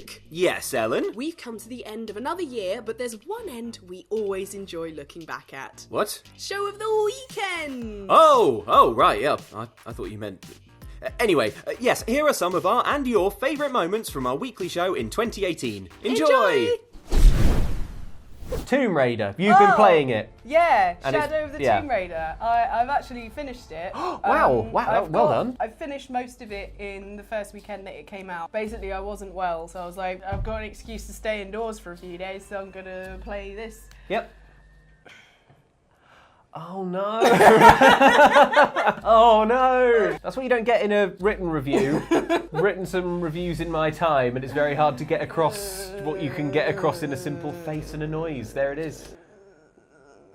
Nick. Yes, Ellen? We've come to the end of another year, but there's one end we always enjoy looking back at. What? Show of the weekend! Oh, right, yeah. I thought you meant... Anyway, yes, here are some of our and your favourite moments from our weekly show in 2018. Enjoy! Tomb Raider. You've been playing it. Yeah, And Shadow of the Tomb Raider. I've actually finished it. Wow, well done. I finished most of it in the first weekend that it came out. Basically, I wasn't well, so I was like, I've got an excuse to stay indoors for a few days, so I'm going to play this. Yep. Oh no. Oh no. That's what you don't get in a written review. I've written some reviews in my time, and it's very hard to get across what you can get across in a simple face and a noise. There it is.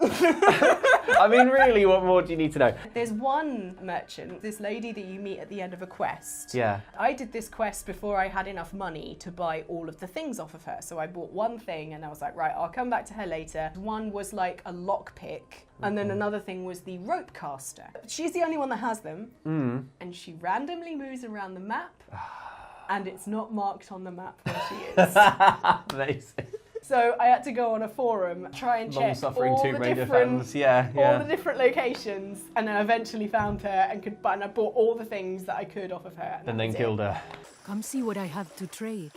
I mean, really, what more do you need to know? There's one merchant, this lady that you meet at the end of a quest. Yeah. I did this quest before I had enough money to buy all of the things off of her. So I bought one thing and I was like, right, I'll come back to her later. One was like a lockpick. And then another thing was the rope caster. She's the only one that has them. And she randomly moves around the map. And it's not marked on the map where she is. Amazing. So I had to go on a forum, try and check Long-suffering all Tomb the Raider different, fans, yeah. all the different locations, and then I eventually found her and I bought all the things that I could off of her. And then killed her. Come see what I have to trade.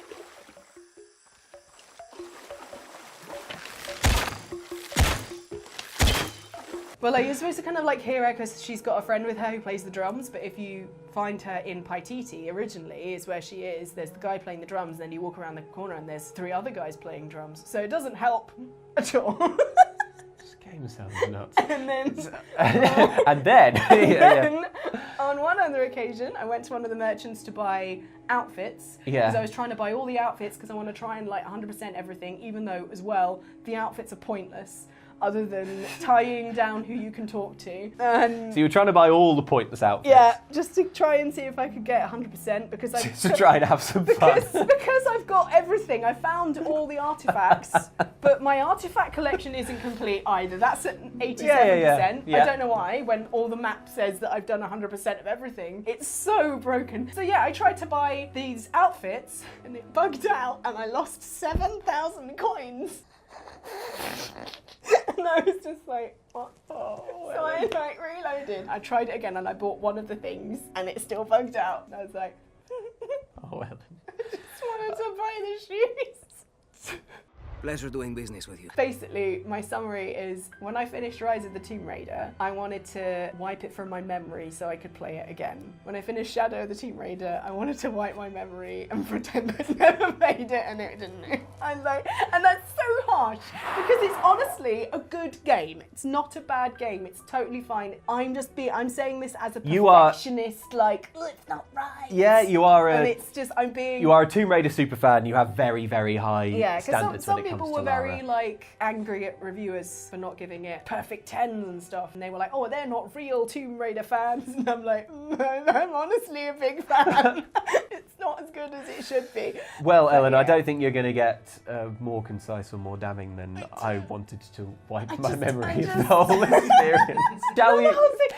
Well, you're supposed to kind of like hear her because she's got a friend with her who plays the drums, but if you find her in Paititi, originally is where she is, there's the guy playing the drums, and then you walk around the corner and there's 3 other guys playing drums. So it doesn't help at all. This game sounds nuts. And then... and then... on one other occasion, I went to one of the merchants to buy outfits. Yeah. Because I was trying to buy all the outfits because I want to try and like 100% everything, even though as well, the outfits are pointless. Other than tying down who you can talk to. So you were trying to buy all the pointless outfits? Yeah, just to try and see if I could get 100% because I... Just to try and have some fun. Because I've got everything. I found all the artifacts, but my artifact collection isn't complete either. That's at 87%. Yeah. I don't know why, when all the map says that I've done 100% of everything. It's so broken. So yeah, I tried to buy these outfits and it bugged out and I lost 7,000 coins. And I was just like, what? Oh, so I like reloaded. I tried it again and I bought one of the things and it still bugged out. And I was like, Oh, Ellen. I just wanted to buy the shoes. Pleasure doing business with you. Basically, my summary is when I finished Rise of the Tomb Raider, I wanted to wipe it from my memory so I could play it again. When I finished Shadow of the Tomb Raider, I wanted to wipe my memory and pretend I'd never made it and it didn't. I'm like, and that's so harsh because it's honestly a good game. It's not a bad game. It's totally fine. I'm saying this as a perfectionist, like, oh, it's not right. Yeah, you are and it's just, I'm being... You are a Tomb Raider superfan. You have very, very high standards when it comes to people were very like angry at reviewers for not giving it perfect 10s and stuff, and they were like, oh, they're not real Tomb Raider fans, and I'm like, I'm honestly a big fan. It's not as good as it should be. Well, Ellen, I don't think you're going to get more concise or more damning than I wanted to wipe my memory of the whole experience. Shall we? The whole thing,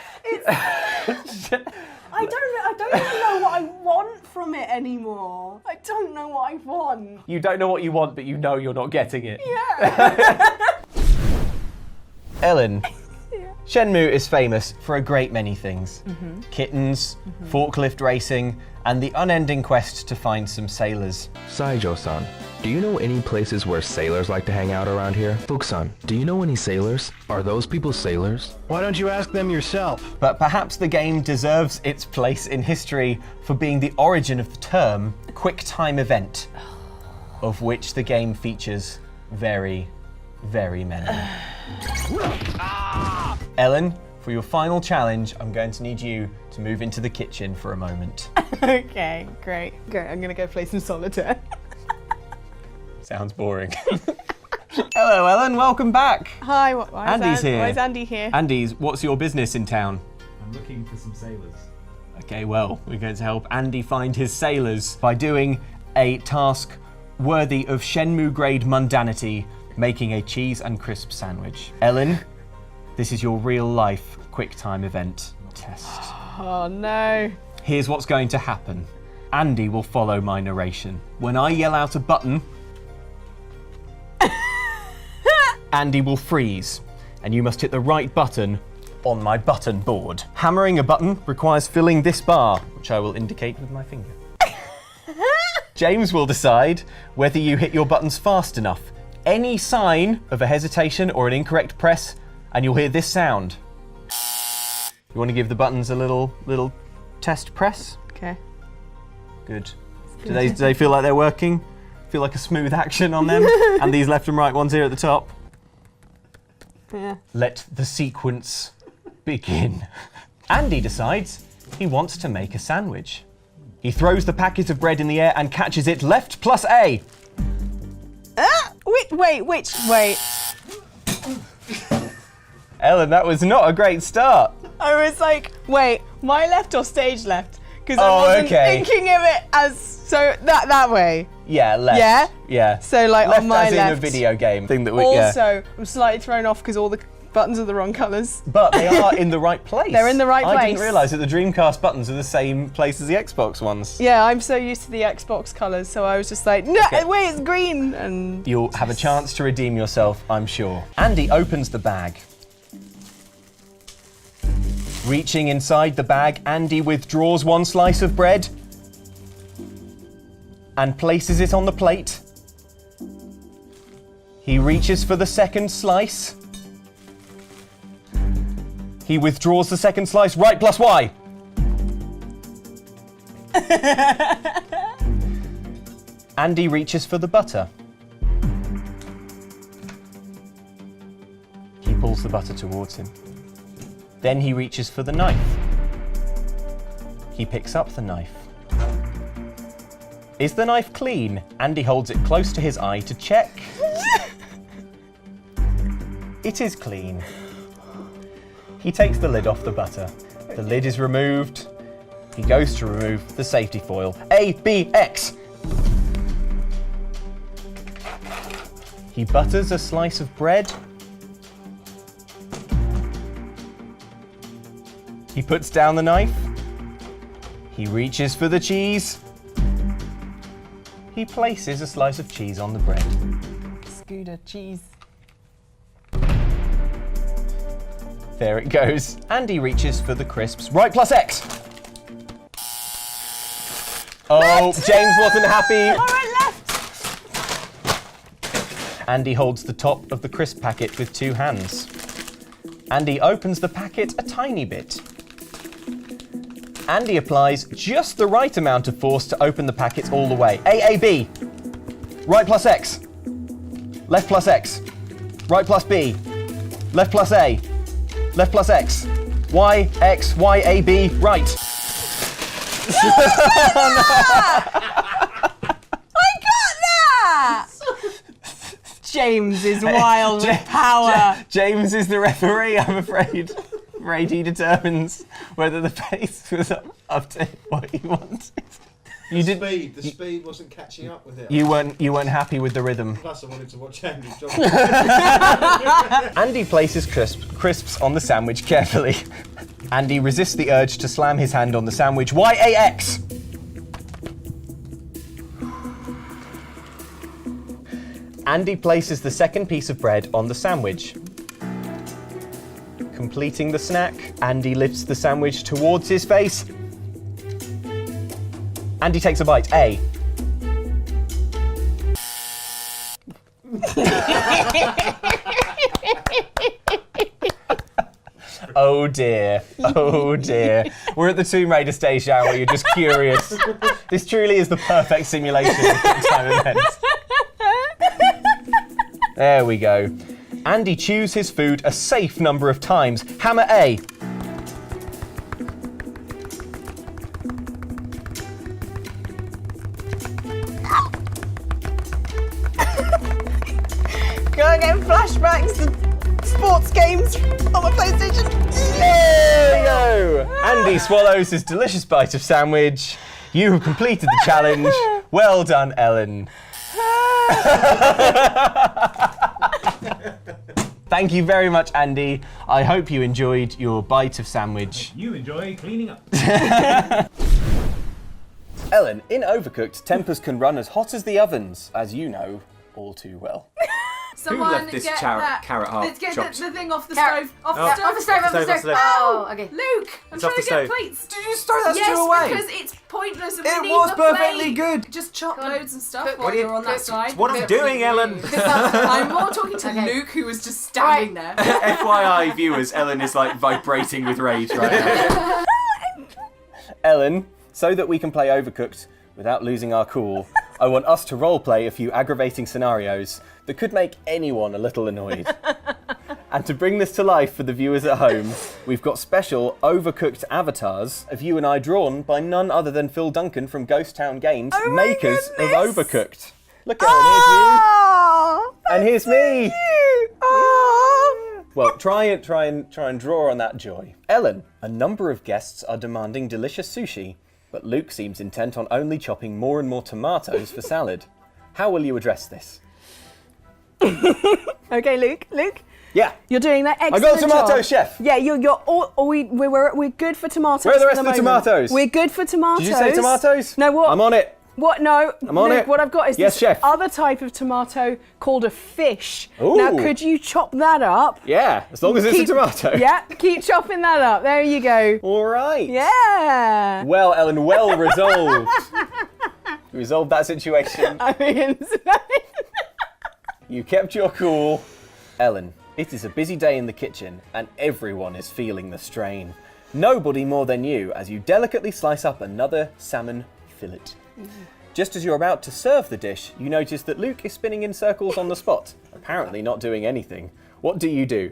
I don't even know what I want from it anymore. I don't know what I want. You don't know what you want, but you know you're not getting it. Yeah. Ellen, Shenmue is famous for a great many things. Kittens, forklift racing, and the unending quest to find some sailors. Saijo-san, do you know any places where sailors like to hang out around here? Fuku-san, do you know any sailors? Are those people sailors? Why don't you ask them yourself? But perhaps the game deserves its place in history for being the origin of the term quick time event, of which the game features very, very many. Ellen, for your final challenge, I'm going to need you to move into the kitchen for a moment. Okay, great. I'm gonna go play some solitaire. Sounds boring. Hello, Ellen, welcome back. Hi, Andy's here. Why is Andy here? Andy's, what's your business in town? I'm looking for some sailors. Okay, well, we're going to help Andy find his sailors by doing a task worthy of Shenmue grade mundanity, making a cheese and crisp sandwich. Ellen, this is your real life quick time event test. Oh no. Here's what's going to happen. Andy will follow my narration. When I yell out a button, Andy will freeze, and you must hit the right button on my button board. Hammering a button requires filling this bar, which I will indicate with my finger. James will decide whether you hit your buttons fast enough. Any sign of a hesitation or an incorrect press, and you'll hear this sound. You want to give the buttons a little test press? Okay. Good. Do they feel like they're working? Feel like a smooth action on them? And these left and right ones here at the top? Yeah. Let the sequence begin. Andy decides he wants to make a sandwich. He throws the packet of bread in the air and catches it left plus A. Wait. Ellen, that was not a great start. I was like, wait, my left or stage left? Because I Oh, wasn't okay. thinking of it as so that way. Yeah, left. Yeah? Yeah. So like left on my as left. in a video game thing that we. Also, I'm slightly thrown off because all the buttons are the wrong colours. But they are in the right place. They're in the right I didn't place. realise that the Dreamcast buttons are the same place as the Xbox ones. Yeah, I'm so used to the Xbox colours, so I was just like, no, Okay. wait, it's green. And You'll have a chance to redeem yourself, I'm sure. Andy opens the bag. Reaching inside the bag, Andy withdraws one slice of bread and places it on the plate. He reaches for the second slice. He withdraws the second slice, right plus Y. Andy reaches for the butter. He pulls the butter towards him. Then he reaches for the knife. He picks up the knife. Is the knife clean? Andy holds it close to his eye to check. It is clean. He takes the lid off the butter. The lid is removed. He goes to remove the safety foil. A, B, X. He butters a slice of bread. He puts down the knife. He reaches for the cheese. He places a slice of cheese on the bread. Scooter cheese. There it goes. Andy reaches for the crisps. Right plus X. Oh, James wasn't happy. All right, left. Andy holds the top of the crisp packet with two hands. Andy opens the packet a tiny bit. Andy applies just the right amount of force to open the packet all the way. A, A, B. Right plus X. Left plus X. Right plus B. Left plus A. Left plus X. Y, X, Y, A, B, right. I got that! James is wild with power. James is the referee, I'm afraid. He determines whether the pace was up to what he wanted. The speed wasn't catching up with it. You weren't happy with the rhythm. Plus, I wanted to watch Andy's job. Andy places crisps on the sandwich carefully. Andy resists the urge to slam his hand on the sandwich. Y-A-X! Andy places the second piece of bread on the sandwich. Completing the snack, Andy lifts the sandwich towards his face. Andy takes a bite. A. Oh dear. Oh dear. We're at the Tomb Raider stage now where you're just curious. This truly is the perfect simulation of time events. There we go. Andy chews his food a safe number of times. Hammer A. Gonna get flashbacks to sports games on my PlayStation. There we go. Andy swallows his delicious bite of sandwich. You have completed the challenge. Well done, Ellen. Thank you very much, Andy. I hope you enjoyed your bite of sandwich. You enjoy cleaning up. Ellen, in Overcooked, tempers can run as hot as the ovens, as you know all too well. Someone left this get carrot half Let's get chopped? the thing off the Carrot. stove. Off the stove. Oh, okay. Luke, I'm It's trying off to the get stove. plates. Did you just throw that Yes, stew away? because it's pointless. And we It need was the perfectly plate. good. Just chop loads of stuff Cook. while you're on that side. What I'm doing, Ellen. I'm more talking to Okay. Luke, who was just standing there. FYI, viewers, Ellen is like vibrating with rage right now. Ellen, so that we can play Overcooked without losing our cool, I want us to roleplay a few aggravating scenarios that could make anyone a little annoyed. And to bring this to life for the viewers at home, we've got special Overcooked avatars of you and I drawn by none other than Phil Duncan from Ghost Town Games, makers of Overcooked. Look, Ellen, here's you. And here's me. Well, try and draw on that joy. Ellen, a number of guests are demanding delicious sushi, but Luke seems intent on only chopping more and more tomatoes for salad. How will you address this? Okay, Luke. Yeah. You're doing that I excellent got a tomato, job. chef. Yeah, we're good for tomatoes. Where are the for rest of the moment. tomatoes? We're good for tomatoes. Did you say tomatoes? No, what? I'm on it. What? No, I'm on Luke, it. what I've got is Yes, this chef. other type of tomato called a fish. Ooh. Now, could you chop that up? Yeah, as long as it's a tomato. Yeah, keep chopping that up. There you go. All right. Yeah. Well, Ellen, well resolved. You resolved that situation. I mean, You kept your cool. Ellen, it is a busy day in the kitchen and everyone is feeling the strain. Nobody more than you as you delicately slice up another salmon fillet. Just as you're about to serve the dish, you notice that Luke is spinning in circles on the spot, apparently not doing anything. What do you do?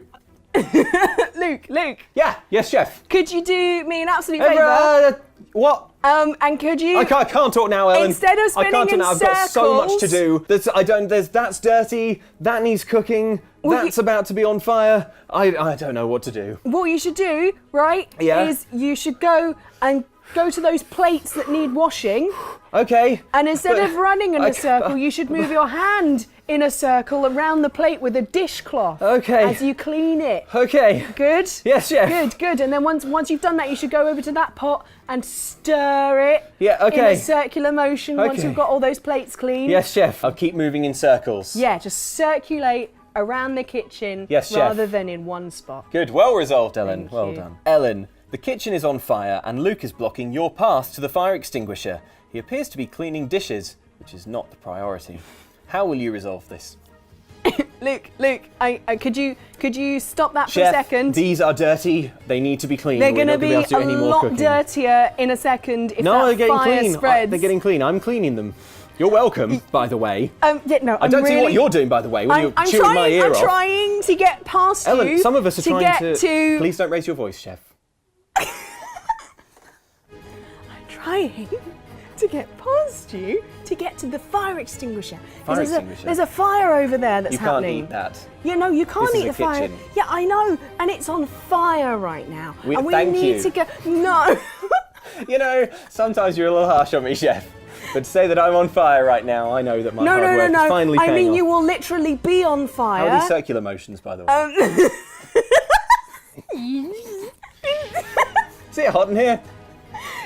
Luke. Yeah, yes, chef. Could you do me an absolute favour? What? And could you? I can't talk now, Ellen. Instead of spinning I can't in talk now. I've got so much to circles- do. That's dirty. That needs cooking. That's about to be on fire. I don't know what to do. What you should do, right? Yeah. Is you should go to those plates that need washing. Okay. And instead but- of running in a okay, circle, you should move your hand in a circle around the plate with a dishcloth. Okay. As you clean it. Okay. Good? Yes, chef. Good. And then once you've done that, you should go over to that pot and stir it. Yeah, In okay. a circular motion once Okay. you've got all those plates clean. Yes, chef. I'll keep moving in circles. Yeah, just circulate around the kitchen Yes, chef. rather than in one spot. Good. Well resolved, Ellen. Thank Well you. done. Ellen, the kitchen is on fire and Luke is blocking your path to the fire extinguisher. He appears to be cleaning dishes, which is not the priority. How will you resolve this? Luke, could you stop that Chef, for a second? these are dirty. They need to be cleaned. They're We're going to not be gonna able to do any a more lot cooking. dirtier in a second if No, they're that getting fire clean. spreads. They're getting clean. I'm cleaning them. You're welcome, by the way. Yeah, no, I don't see what you're doing, by the way, when you're I'm chewing my ear I'm off. trying to get past Ellen, you. some of us are trying get to... Please don't raise your voice, chef. I'm trying to get past you to get to the fire extinguisher. 'Cause Fire extinguisher? There's a fire over there that's You can't happening. eat that. Yeah, no, you can't This is eat a the fire. kitchen. Yeah, I know, and it's on fire right now. And we thank need you. to go. No. You know, sometimes you're a little harsh on me, chef. But to say that I'm on fire right now, I know that my hard work is finally I paying mean, off. you will literally be on fire. How are these circular motions, by the way? Is it hot in here?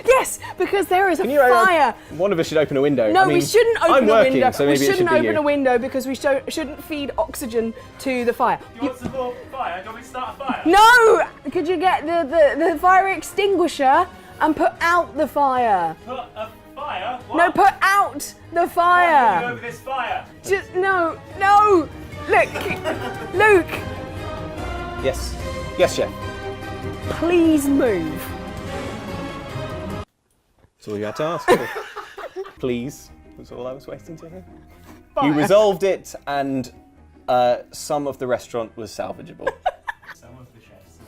Yes, because there is a Can you, fire. One of us should open a window. No, I mean, we shouldn't open I'm a working, window. so We maybe it should shouldn't be open you. a window because we shouldn't feed oxygen to the fire. Do you want some more fire? Do you want me to start a fire? No! Could you get the fire extinguisher and put out the fire? Put a fire? What? No, put out the I'm fire. over this fire. Just no. Luke, Yes. Yes, chef. please move. That's all you had to ask. Please. That's all I was waiting to hear. You resolved it, and some of the restaurant was salvageable. Some of the chefs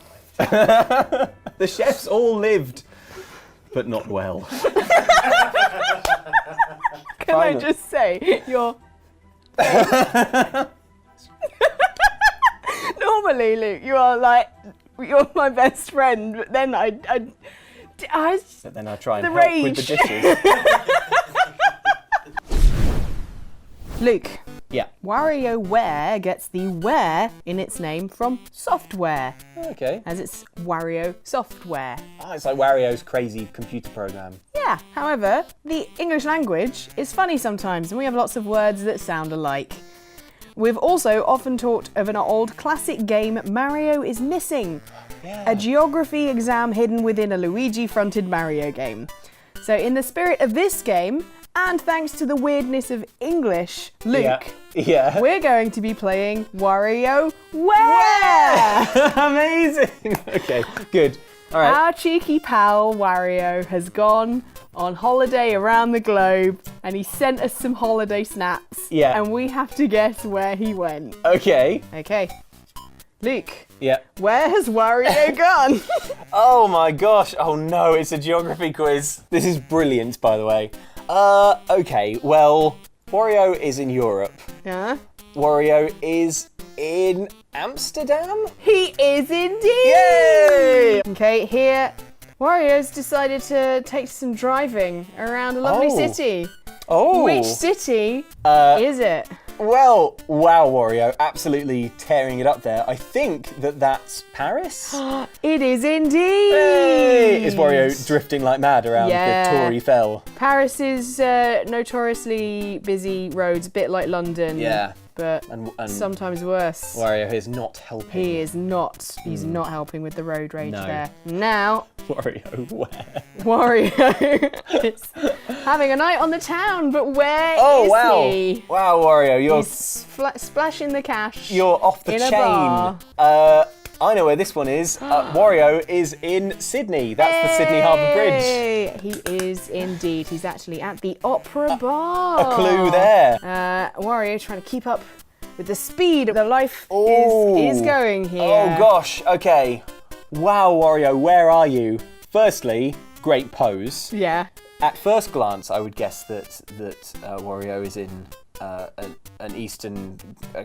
survived. The chefs all lived, but not well. Can I just say you're normally, Luke, you're my best friend, but then I But then I try and The help with the dishes. Luke. Yeah. Wario Where gets the Where in its name from software, Okay. as it's Wario software. Oh, it's like Wario's crazy computer program. Yeah, Yeah, however, the English language is funny sometimes, and we have lots of words that sound alike. We've also often talked of an old classic game, Mario is Missing, a geography exam hidden within a Luigi-fronted Mario game. So in the spirit of this game, and thanks to the weirdness of English, Luke, we're going to be playing Wario Where! Amazing! Okay, good. All right. Our cheeky pal Wario has gone on holiday around the globe, and he sent us some holiday snaps. Yeah. And we have to guess where he went. Okay. Okay. Luke. Yeah. Where has Wario gone? Oh my gosh. Oh no, it's a geography quiz. This is brilliant, by the way. Okay, well, Wario is in Europe. Yeah. Wario is in Amsterdam? He is indeed! Yay! Okay, here, Wario's decided to take some driving around a lovely city. Oh. Which city is it? Well, wow, Wario, absolutely tearing it up there. I think that's Paris? It is indeed! Hey! Is Wario drifting like mad around the Tory Fell? Paris is notoriously busy roads, a bit like London. Yeah. But and sometimes worse. Wario is not helping. He is not. He's not helping with the road rage No. there. Now, Wario, where? Wario is having a night on the town, but where is he? Wow, Wario, you're He's splashing the cash. you're off the in a chain. bar. I know where this one is. Wario is in Sydney. That's the Sydney Harbour Bridge. Hey, he is indeed. He's actually at the Opera Bar. A clue there. Wario trying to keep up with the speed of the life is going here. Oh gosh, okay. Wow, Wario, where are you? Firstly, great pose. Yeah. At first glance, I would guess that Wario is in an eastern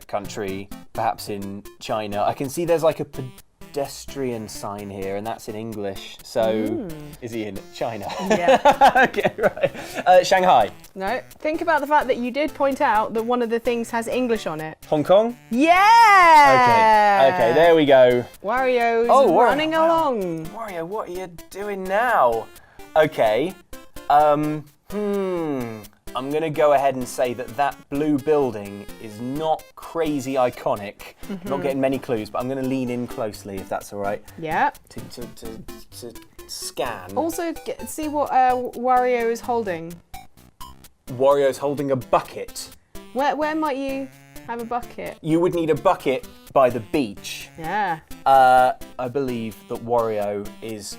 country, perhaps in China. I can see there's like a pedestrian sign here, and that's in English. So, is he in China? Yeah. Okay, right. Shanghai. No, think about the fact that you did point out that one of the things has English on it. Hong Kong? Yeah! Okay, there we go. Wario's running along. Wario, what are you doing now? Okay. I'm going to go ahead and say that blue building is not crazy iconic. I'm not getting many clues, but I'm going to lean in closely if that's all right. Yeah. To scan. Also, see what Wario is holding. Wario's holding a bucket. Where might you have a bucket? You would need a bucket by the beach. Yeah. I believe that Wario is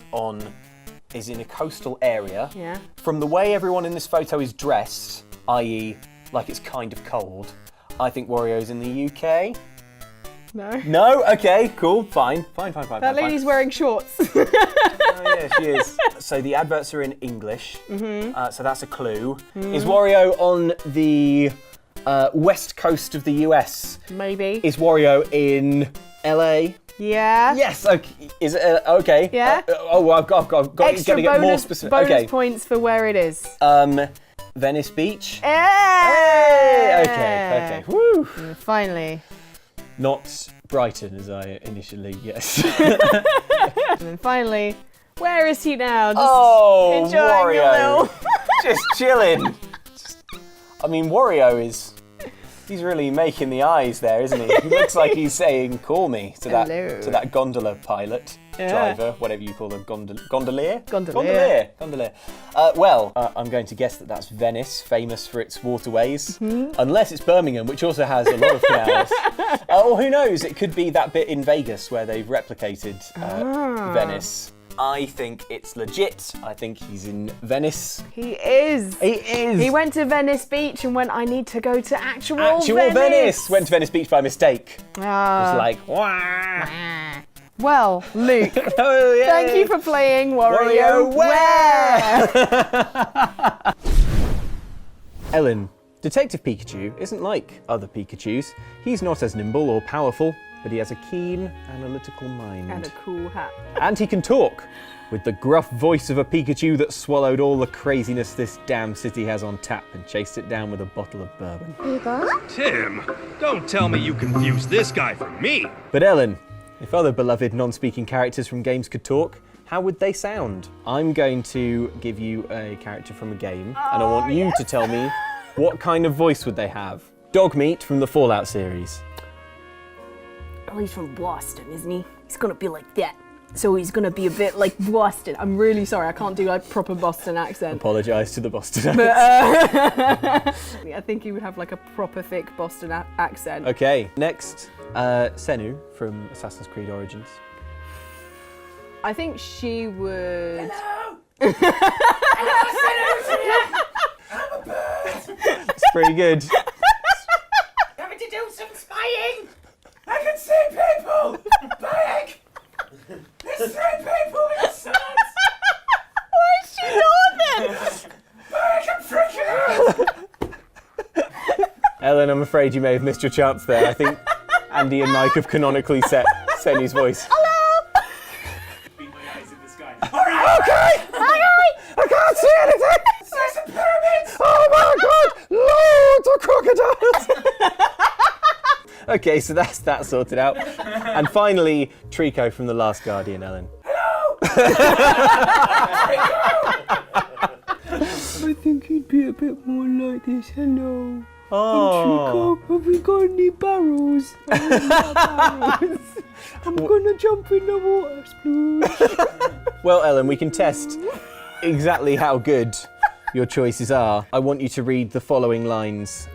in a coastal area. Yeah. From the way everyone in this photo is dressed, i.e. like it's kind of cold, I think Wario's in the UK. No. No? Okay, cool, fine. That lady's wearing shorts. Oh yeah, she is. So the adverts are in English, so that's a clue. Is Wario on the west coast of the US? Maybe. Is Wario in LA? Yeah. Yes. Okay. Is it okay? Yeah. I've got Extra to get more specific. bonus points for where it is. Venice Beach. Hey! Okay. Woo. And finally. Not Brighton, as I initially guessed. And then finally, where is he now? Just enjoying Wario. a little. Just chilling. I mean, Wario he's really making the eyes there, isn't he? He looks like he's saying, call me, to that gondola pilot, driver, whatever you call them, gondolier? Gondolier. Gondolier. I'm going to guess that that's Venice, famous for its waterways, unless it's Birmingham, which also has a lot of canals. Or who knows, it could be that bit in Vegas where they've replicated Venice. I think it's legit. I think he's in Venice. He is. He is. He went to Venice Beach and went, I need to go to actual Venice. Went to Venice Beach by mistake. Ah. It's like, wah. Well, Luke, Oh, yay. thank you for playing Wario Where. Ellen, Detective Pikachu isn't like other Pikachus. He's not as nimble or powerful, but he has a keen, analytical mind. And a cool hat. And he can talk, with the gruff voice of a Pikachu that swallowed all the craziness this damn city has on tap and chased it down with a bottle of bourbon. Tim, don't tell me you confused this guy for me. But Ellen, if other beloved non-speaking characters from games could talk, How would they sound? I'm going to give you a character from a game, and I want you to tell me what kind of voice would they have. Dogmeat from the Fallout series. Oh, he's from Boston, isn't he? He's gonna be like that. So he's gonna be a bit like Boston. I'm really sorry, I can't do like proper Boston accent. Apologise to the Boston But, accent. I think he would have like a proper thick Boston accent. Okay, next, Senu from Assassin's Creed Origins. I think she would. Hello! Hello, Senu! I'm a bird! It's pretty good. Having to do some spying! I can see people! Big! There's 3 people in the sun! Why is she northern? Big, I'm freaking out! Ellen, I'm afraid you may have missed your chance there. I think Andy and Nike have canonically set Senu's voice. Beat my eyes in the sky. Alright! Okay! I can't see anything! There's some pyramids! Oh my god! Loads of crocodiles! Okay, so that's that sorted out. And finally, Trico from The Last Guardian, Ellen. Hello! I think he'd be a bit more like this. Hello. Oh. Trico, have we got any barrels? I'm gonna jump in the water, sploosh. Well, Ellen, we can test exactly how good your choices are. I want you to read the following lines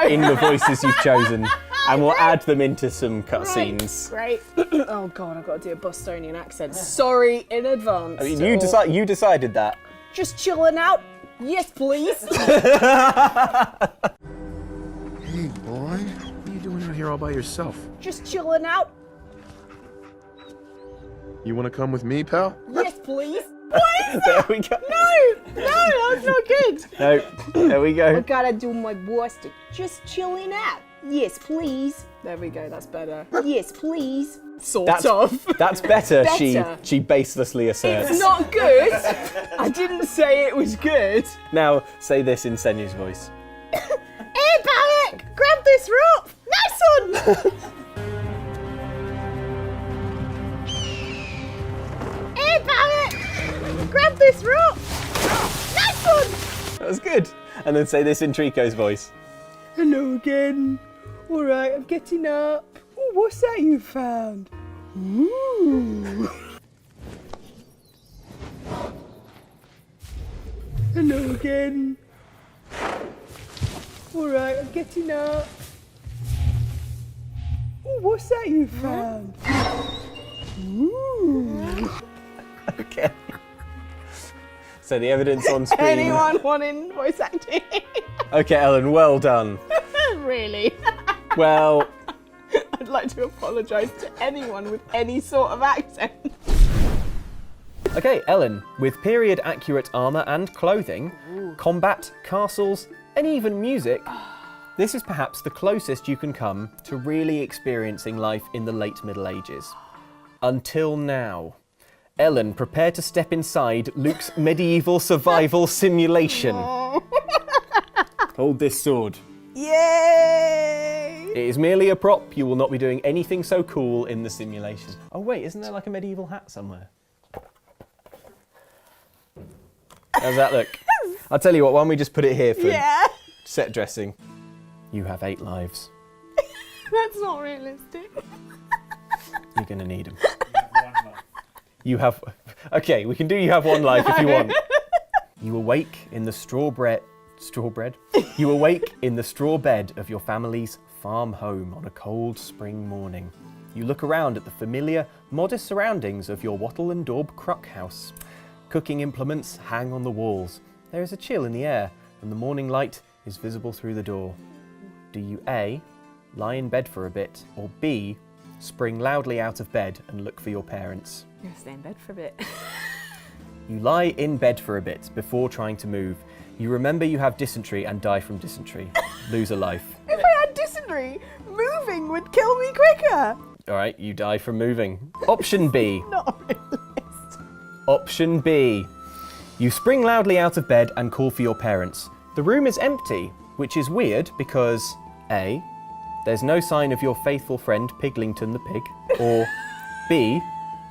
in the voices you've chosen, and we'll add them into some cutscenes. Great. Oh god, I've got to do a Bostonian accent. Sorry in advance. I mean, you decided that. Just chilling out? Yes, please. Hey, boy. What are you doing out here all by yourself? Just chilling out? You want to come with me, pal? Yes, please. What is that? There we go. No, that's not good. No, there we go. I gotta do my Boston. Just chilling out. Yes, please. There we go, that's better. Yes, please. Sort of. That's better, Better. she baselessly asserts. It's not good. I didn't say it was good. Now, say this in Senu's voice. Hey, Barrack! Grab this rope! Nice one! Hey, Barrack! Grab this rope! Nice one! That was good. And then say this in Trico's voice. Hello again. All right, I'm getting up. Oh, what's that you found? Ooh. Hello again. All right, I'm getting up. Oh, what's that you found? Ooh. Okay. So the evidence on screen. Anyone wanting voice acting? Okay, Ellen, well done. Really? Well, I'd like to apologise to anyone with any sort of accent. okay, Ellen, with period accurate armour and clothing, combat, castles, and even music, this is perhaps the closest you can come to really experiencing life in the late Middle Ages. Until now. Ellen, prepare to step inside Luke's medieval survival simulation. Hold this sword. Yay! It is merely a prop. You will not be doing anything so cool in the simulation. Oh wait, isn't there like a medieval hat somewhere? How's that look? I'll tell you what, why don't we just put it here for set dressing. You have 8 lives. That's not realistic. You're gonna need them. You have... Okay, we can do you have 1 life if you want. You awake in the straw bread... You awake in the straw bed of your family's farm home on a cold spring morning. You look around at the familiar, modest surroundings of your wattle and daub crock house. Cooking implements hang on the walls. There is a chill in the air, and the morning light is visible through the door. Do you A, lie in bed for a bit, or B, spring loudly out of bed and look for your parents? I'm gonna stay in bed for a bit. You lie in bed for a bit before trying to move. You remember you have dysentery and die from dysentery. Lose a life. If I had dysentery, moving would kill me quicker. All right, you die from moving. Option B. Not realist. Option B. You spring loudly out of bed and call for your parents. The room is empty, which is weird because A, there's no sign of your faithful friend Piglington the pig, or B,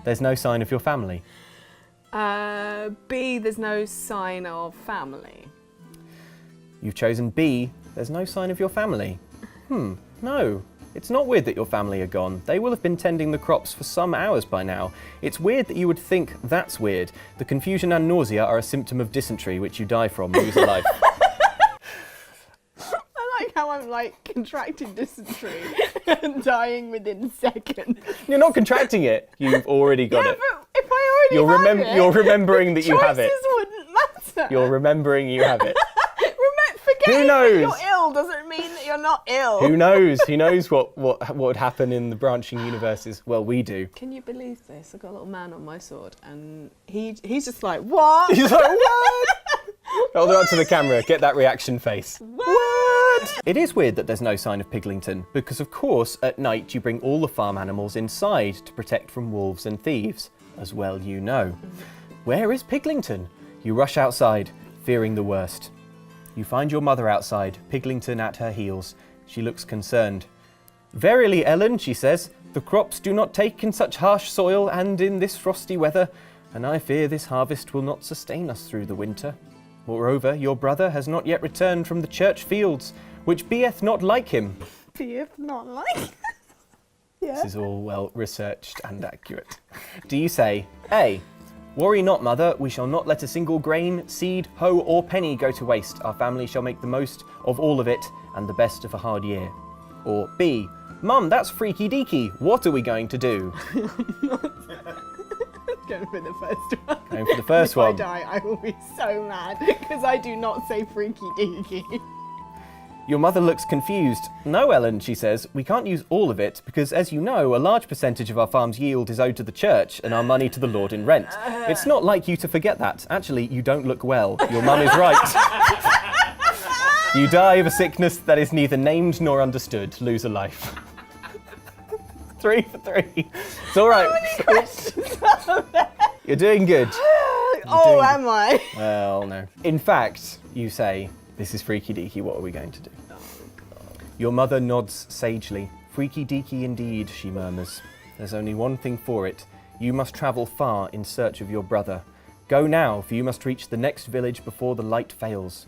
there's no sign of your family. B, there's no sign of family. You've chosen B, there's no sign of your family. No. It's not weird that your family are gone. They will have been tending the crops for some hours by now. It's weird that you would think that's weird. The confusion and nausea are a symptom of dysentery, which you die from, lose a life. I like how I'm like contracting dysentery and dying within seconds. You're not contracting it. You've already got it. But if I already have it, you're remembering that you have it. choices wouldn't matter. You're remembering you have it. Forgetting Who knows? that you're ill doesn't mean that you're not ill. Who knows? Who knows what would happen in the branching universes? Well, we do. Can you believe this? I've got a little man on my sword, and he's just like, what? He's like, what? Hold it up to the camera. Get that reaction face. What? It is weird that there's no sign of Piglington, because of course at night you bring all the farm animals inside to protect from wolves and thieves, as well you know. Where is Piglington? You rush outside, fearing the worst. You find your mother outside, Piglington at her heels. She looks concerned. Verily, Ellen, she says, the crops do not take in such harsh soil and in this frosty weather, and I fear this harvest will not sustain us through the winter. Moreover, your brother has not yet returned from the church fields, which beeth not like him. Beeth not like? Yeah. This is all well researched and accurate. Do you say, A, worry not, mother, we shall not let a single grain, seed, hoe or penny go to waste. Our family shall make the most of all of it and the best of a hard year. Or B, Mum, that's freaky deaky. What are we going to do? Going for the first one. Going for the first one. If I die, I will be so mad because I do not say freaky deaky. Your mother looks confused. No, Ellen, she says, we can't use all of it because, as you know, a large percentage of our farm's yield is owed to the church and our money to the Lord in rent. It's not like you to forget that. Actually, you don't look well. Your mum is right. You die of a sickness that is neither named nor understood. Lose a life. 3 for 3. It's all right. How many questions are there? You're doing good. Am I? Well, no. In fact, you say, this is freaky deaky, what are we going to do? Your mother nods sagely. Freaky deaky indeed, she murmurs. There's only one thing for it. You must travel far in search of your brother. Go now, for you must reach the next village before the light fails.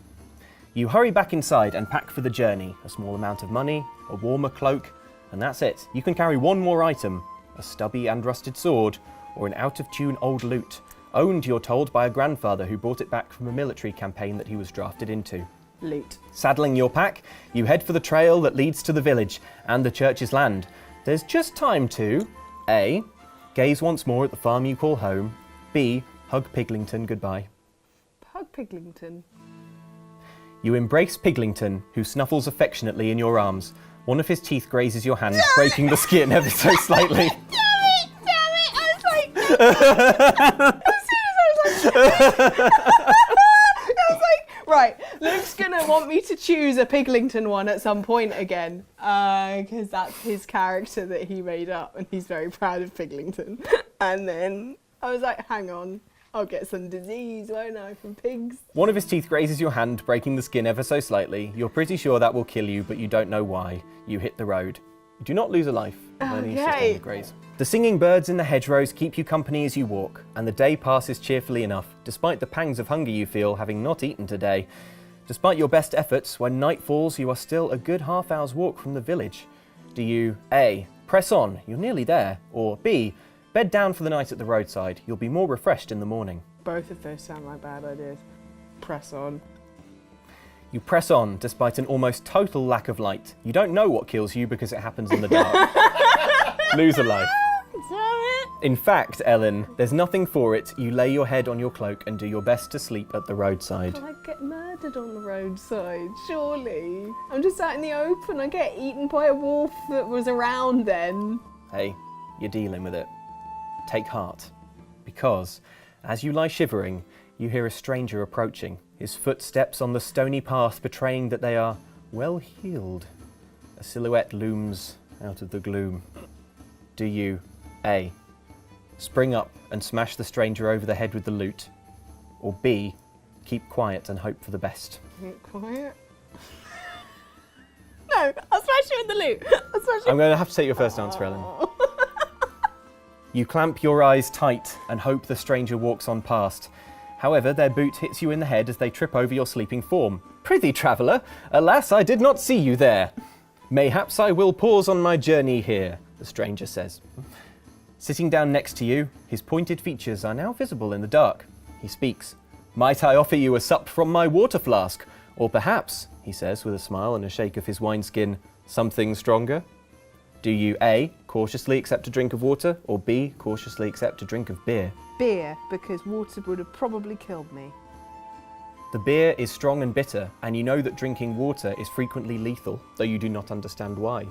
You hurry back inside and pack for the journey. A small amount of money, a warmer cloak, and that's it. You can carry one more item, a stubby and rusted sword, or an out-of-tune old lute, owned, you're told, by a grandfather who brought it back from a military campaign that he was drafted into. Loot. Saddling your pack, you head for the trail that leads to the village and the church's land. There's just time to A, gaze once more at the farm you call home, B, hug Piglington goodbye. Hug Piglington. You embrace Piglington, who snuffles affectionately in your arms. One of his teeth grazes your hand, breaking the skin ever so slightly. Damn it! I was like... as soon as I was like... right, Luke's gonna want me to choose a Piglington one at some point again. Because that's his character that he made up, and he's very proud of Piglington. And then I was like, hang on. I'll get some disease, won't I, from pigs? One of his teeth grazes your hand, breaking the skin ever so slightly. You're pretty sure that will kill you, but you don't know why. You hit the road. You do not lose a life. Only sit on the graze. The singing birds in the hedgerows keep you company as you walk, and the day passes cheerfully enough, despite the pangs of hunger you feel, having not eaten today. Despite your best efforts, when night falls, you are still a good half-hour's walk from the village. Do you A, press on, you're nearly there, or B, bed down for the night at the roadside. You'll be more refreshed in the morning. Both of those sound like bad ideas. Press on. You press on, despite an almost total lack of light. You don't know what kills you because it happens in the dark. Lose a life. In fact, Ellen, there's nothing for it. You lay your head on your cloak and do your best to sleep at the roadside. I get murdered on the roadside, surely. I'm just out in the open. I get eaten by a wolf that was around then. Hey, you're dealing with it. Take heart, because as you lie shivering, you hear a stranger approaching, his footsteps on the stony path betraying that they are well heeled. A silhouette looms out of the gloom. Do you A, spring up and smash the stranger over the head with the lute, or B, keep quiet and hope for the best? Keep quiet? No, I'll smash it with the lute. I'm going to have to take your first answer, Ellen. You clamp your eyes tight and hope the stranger walks on past. However, their boot hits you in the head as they trip over your sleeping form. Prithee, traveller, alas, I did not see you there. Mayhaps I will pause on my journey here, the stranger says. Sitting down next to you, his pointed features are now visible in the dark. He speaks. Might I offer you a sup from my water flask? Or perhaps, he says with a smile and a shake of his wineskin, something stronger? Do you A, cautiously accept a drink of water, or B, cautiously accept a drink of beer? Beer, because water would have probably killed me. The beer is strong and bitter, and you know that drinking water is frequently lethal, though you do not understand why.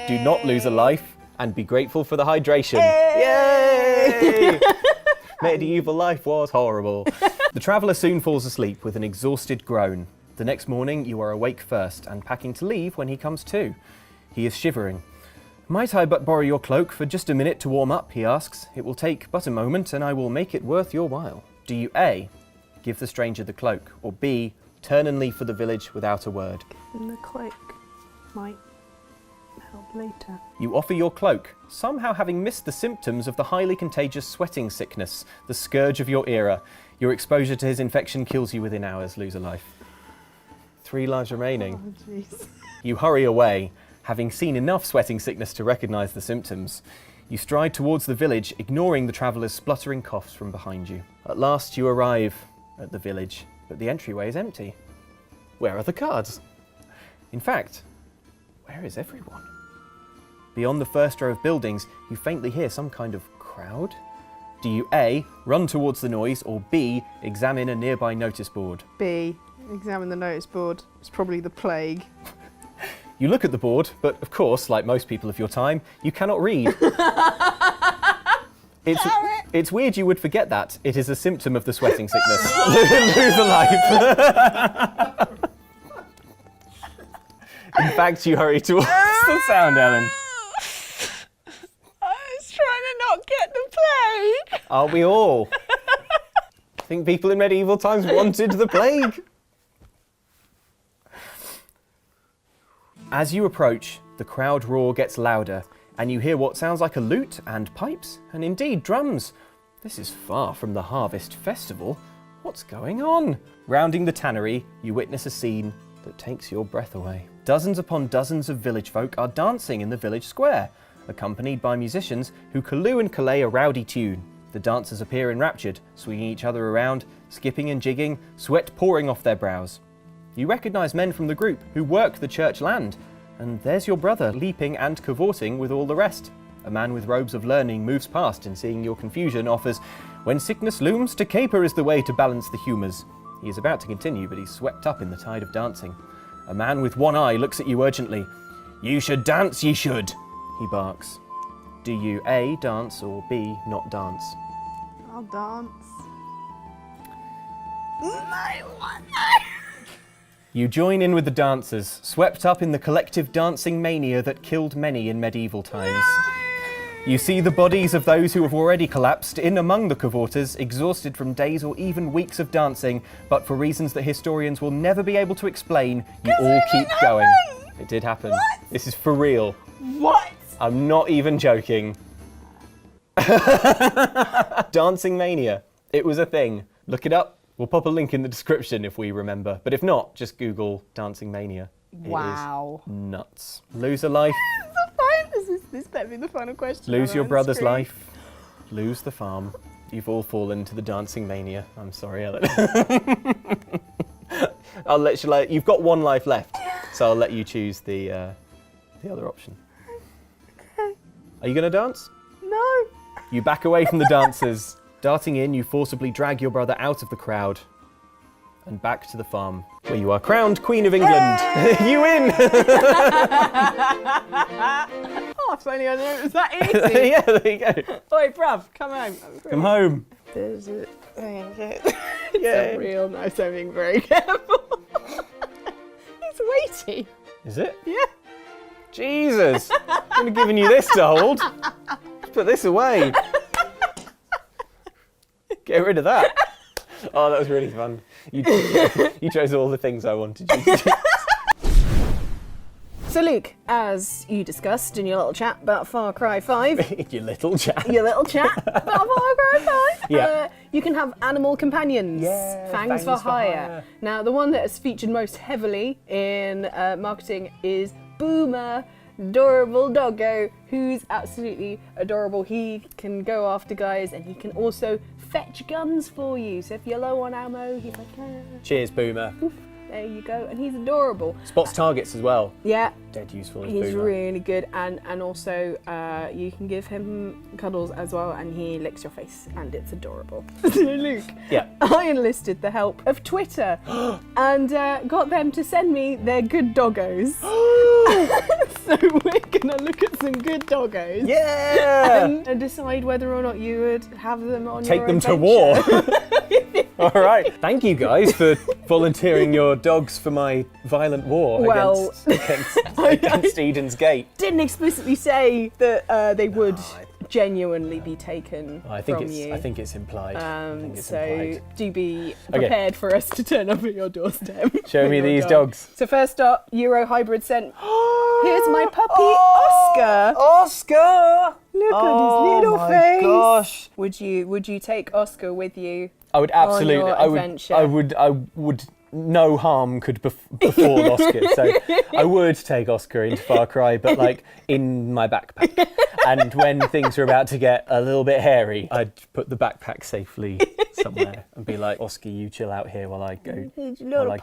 Do not lose a life, and be grateful for the hydration. Yay! Medi-evil life was horrible. The traveller soon falls asleep with an exhausted groan. The next morning, you are awake first, and packing to leave when he comes to. He is shivering. Might I but borrow your cloak for just a minute to warm up, he asks. It will take but a moment, and I will make it worth your while. Do you A, give the stranger the cloak, or B, turn and leave for the village without a word? And the cloak might help later. You offer your cloak, somehow having missed the symptoms of the highly contagious sweating sickness, the scourge of your era. Your exposure to his infection kills you within hours, lose a life. 3 lives remaining. Oh, jeez. You hurry away, having seen enough sweating sickness to recognise the symptoms. You stride towards the village, ignoring the traveller's spluttering coughs from behind you. At last you arrive at the village, but the entryway is empty. Where are the guards? In fact, where is everyone? Beyond the first row of buildings, you faintly hear some kind of crowd. Do you A, run towards the noise, or B, examine a nearby notice board? B, Examine the notice board. It's probably the plague. You look at the board, but of course, like most people of your time, you cannot read. It's weird you would forget that. It is a symptom of the sweating sickness. Lose a life. In fact, you hurry towards the sound, Ellen. I was trying to not get the plague. Aren't we all? I think people in medieval times wanted the plague. As you approach, the crowd roar gets louder, and you hear what sounds like a lute and pipes, and indeed drums. This is far from the harvest festival. What's going on? Rounding the tannery, you witness a scene that takes your breath away. Dozens upon dozens of village folk are dancing in the village square, accompanied by musicians who calloo and collay a rowdy tune. The dancers appear enraptured, swinging each other around, skipping and jigging, sweat pouring off their brows. You recognise men from the group who work the church land, and there's your brother leaping and cavorting with all the rest. A man with robes of learning moves past and, seeing your confusion, offers, "When sickness looms, to caper is the way to balance the humours." He is about to continue, but he's swept up in the tide of dancing. A man with one eye looks at you urgently. "You should dance, ye should," he barks. Do you A, dance, or B, not dance? I'll dance. You join in with the dancers, swept up in the collective dancing mania that killed many in medieval times. You see the bodies of those who have already collapsed in among the cavorters, exhausted from days or even weeks of dancing, but for reasons that historians will never be able to explain, you all keep going. It did happen. What? This is for real. What? I'm not even joking. Dancing mania. It was a thing. Look it up. We'll pop a link in the description if we remember. But if not, just Google Dancing Mania. Wow. It is nuts. Lose a life. This better be the final question. Lose your brother's life. Lose the farm. You've all fallen into the Dancing Mania. I'm sorry, Ellen. I'll let you. You've got 1 life left, so I'll let you choose the other option. Okay. Are you going to dance? No. You back away from the dancers. Darting in, you forcibly drag your brother out of the crowd and back to the farm, where you are crowned Queen of England. You win! Oh, if only I knew it was that easy. Yeah, there you go. Oi, bruv, come home. Come home. There's it. It's real nice. I'm being very careful. It's weighty. Is it? Yeah. Jesus. I'm giving you this to hold. Let's put this away. Get rid of that. Oh, that was really fun. You chose all the things I wanted you to do. So Luke, as you discussed in your little chat about Far Cry 5, Your little chat. about Far Cry 5, Yeah. you can have animal companions. Yeah, Fangs for hire. Now, the one that is featured most heavily in marketing is Boomer, adorable doggo, who's absolutely adorable. He can go after guys and he can also fetch guns for you. So if you're low on ammo, he's like, ah. Cheers, Boomer. Oof, there you go. And he's adorable. Spots targets as well. Yeah. Dead useful as He's Boomer. really good, and also you can give him cuddles as well, and he licks your face, and it's adorable. So Luke, Yeah. I enlisted the help of Twitter and got them to send me their good doggos. So we're gonna look at some good doggos. Yeah. And decide whether or not you would have them on Take your them to adventure. war. All right. Thank you guys for volunteering your dogs for my violent war Well, against Eden's Gate. Didn't explicitly say that they would genuinely be taken I think from it's. you. I think it's implied. So do be prepared for us to turn up at your doorstep. Show me with your these dog. dogs. So first up, Euro Hybrid sent. Here's my puppy Oscar. Oscar! Look at his little face. Gosh. Would you take Oscar with you? I would absolutely. On your adventure? I would. No harm could befall Oscar, so I would take Oscar into Far Cry, but like in my backpack. And when things are about to get a little bit hairy, I'd put the backpack safely somewhere and be like, Oscar, you chill out here while I go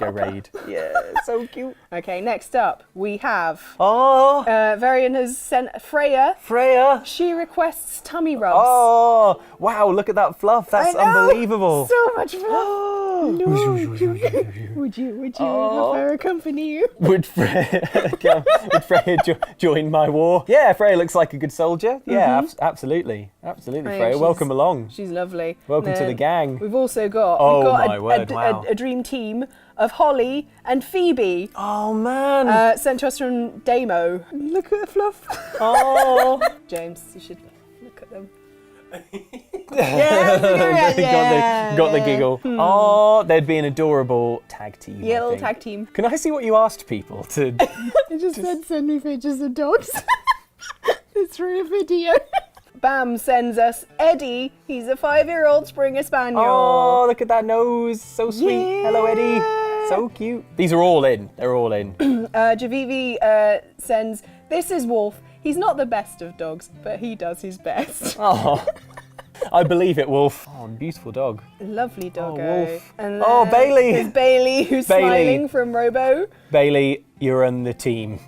raid. Yeah, so cute. Okay, next up we have. Oh, Varian has sent Freya. Freya. She requests tummy rubs. Oh, wow! Look at that fluff. That's unbelievable. So much fluff. Would you have her accompany you? Would Freya join my war? Yeah, Freya looks like a good soldier. Yeah, absolutely, Freya. Welcome along. She's lovely. Welcome to the gang. We've also got a dream team of Holly and Phoebe. Oh man! Sent to us from Damo. Look at the fluff. Oh, James, you should look at them. got the giggle. Oh, they'd be an adorable tag team. Yeah, little tag team. Can I see what you asked people to? It just said send me pictures of dogs. It's for a video. Bam sends us Eddie. He's a 5-year-old Springer Spaniel. Oh, look at that nose. So sweet. Yeah. Hello, Eddie. So cute. These are all in. They're all in. Javivi sends, this is Wolf. He's not the best of dogs, but he does his best. Oh, I believe it, Wolf. Oh, beautiful dog. Lovely doggo. Oh, Wolf. And Bailey. There's Bailey, who's smiling from Robo. Bailey, you're on the team.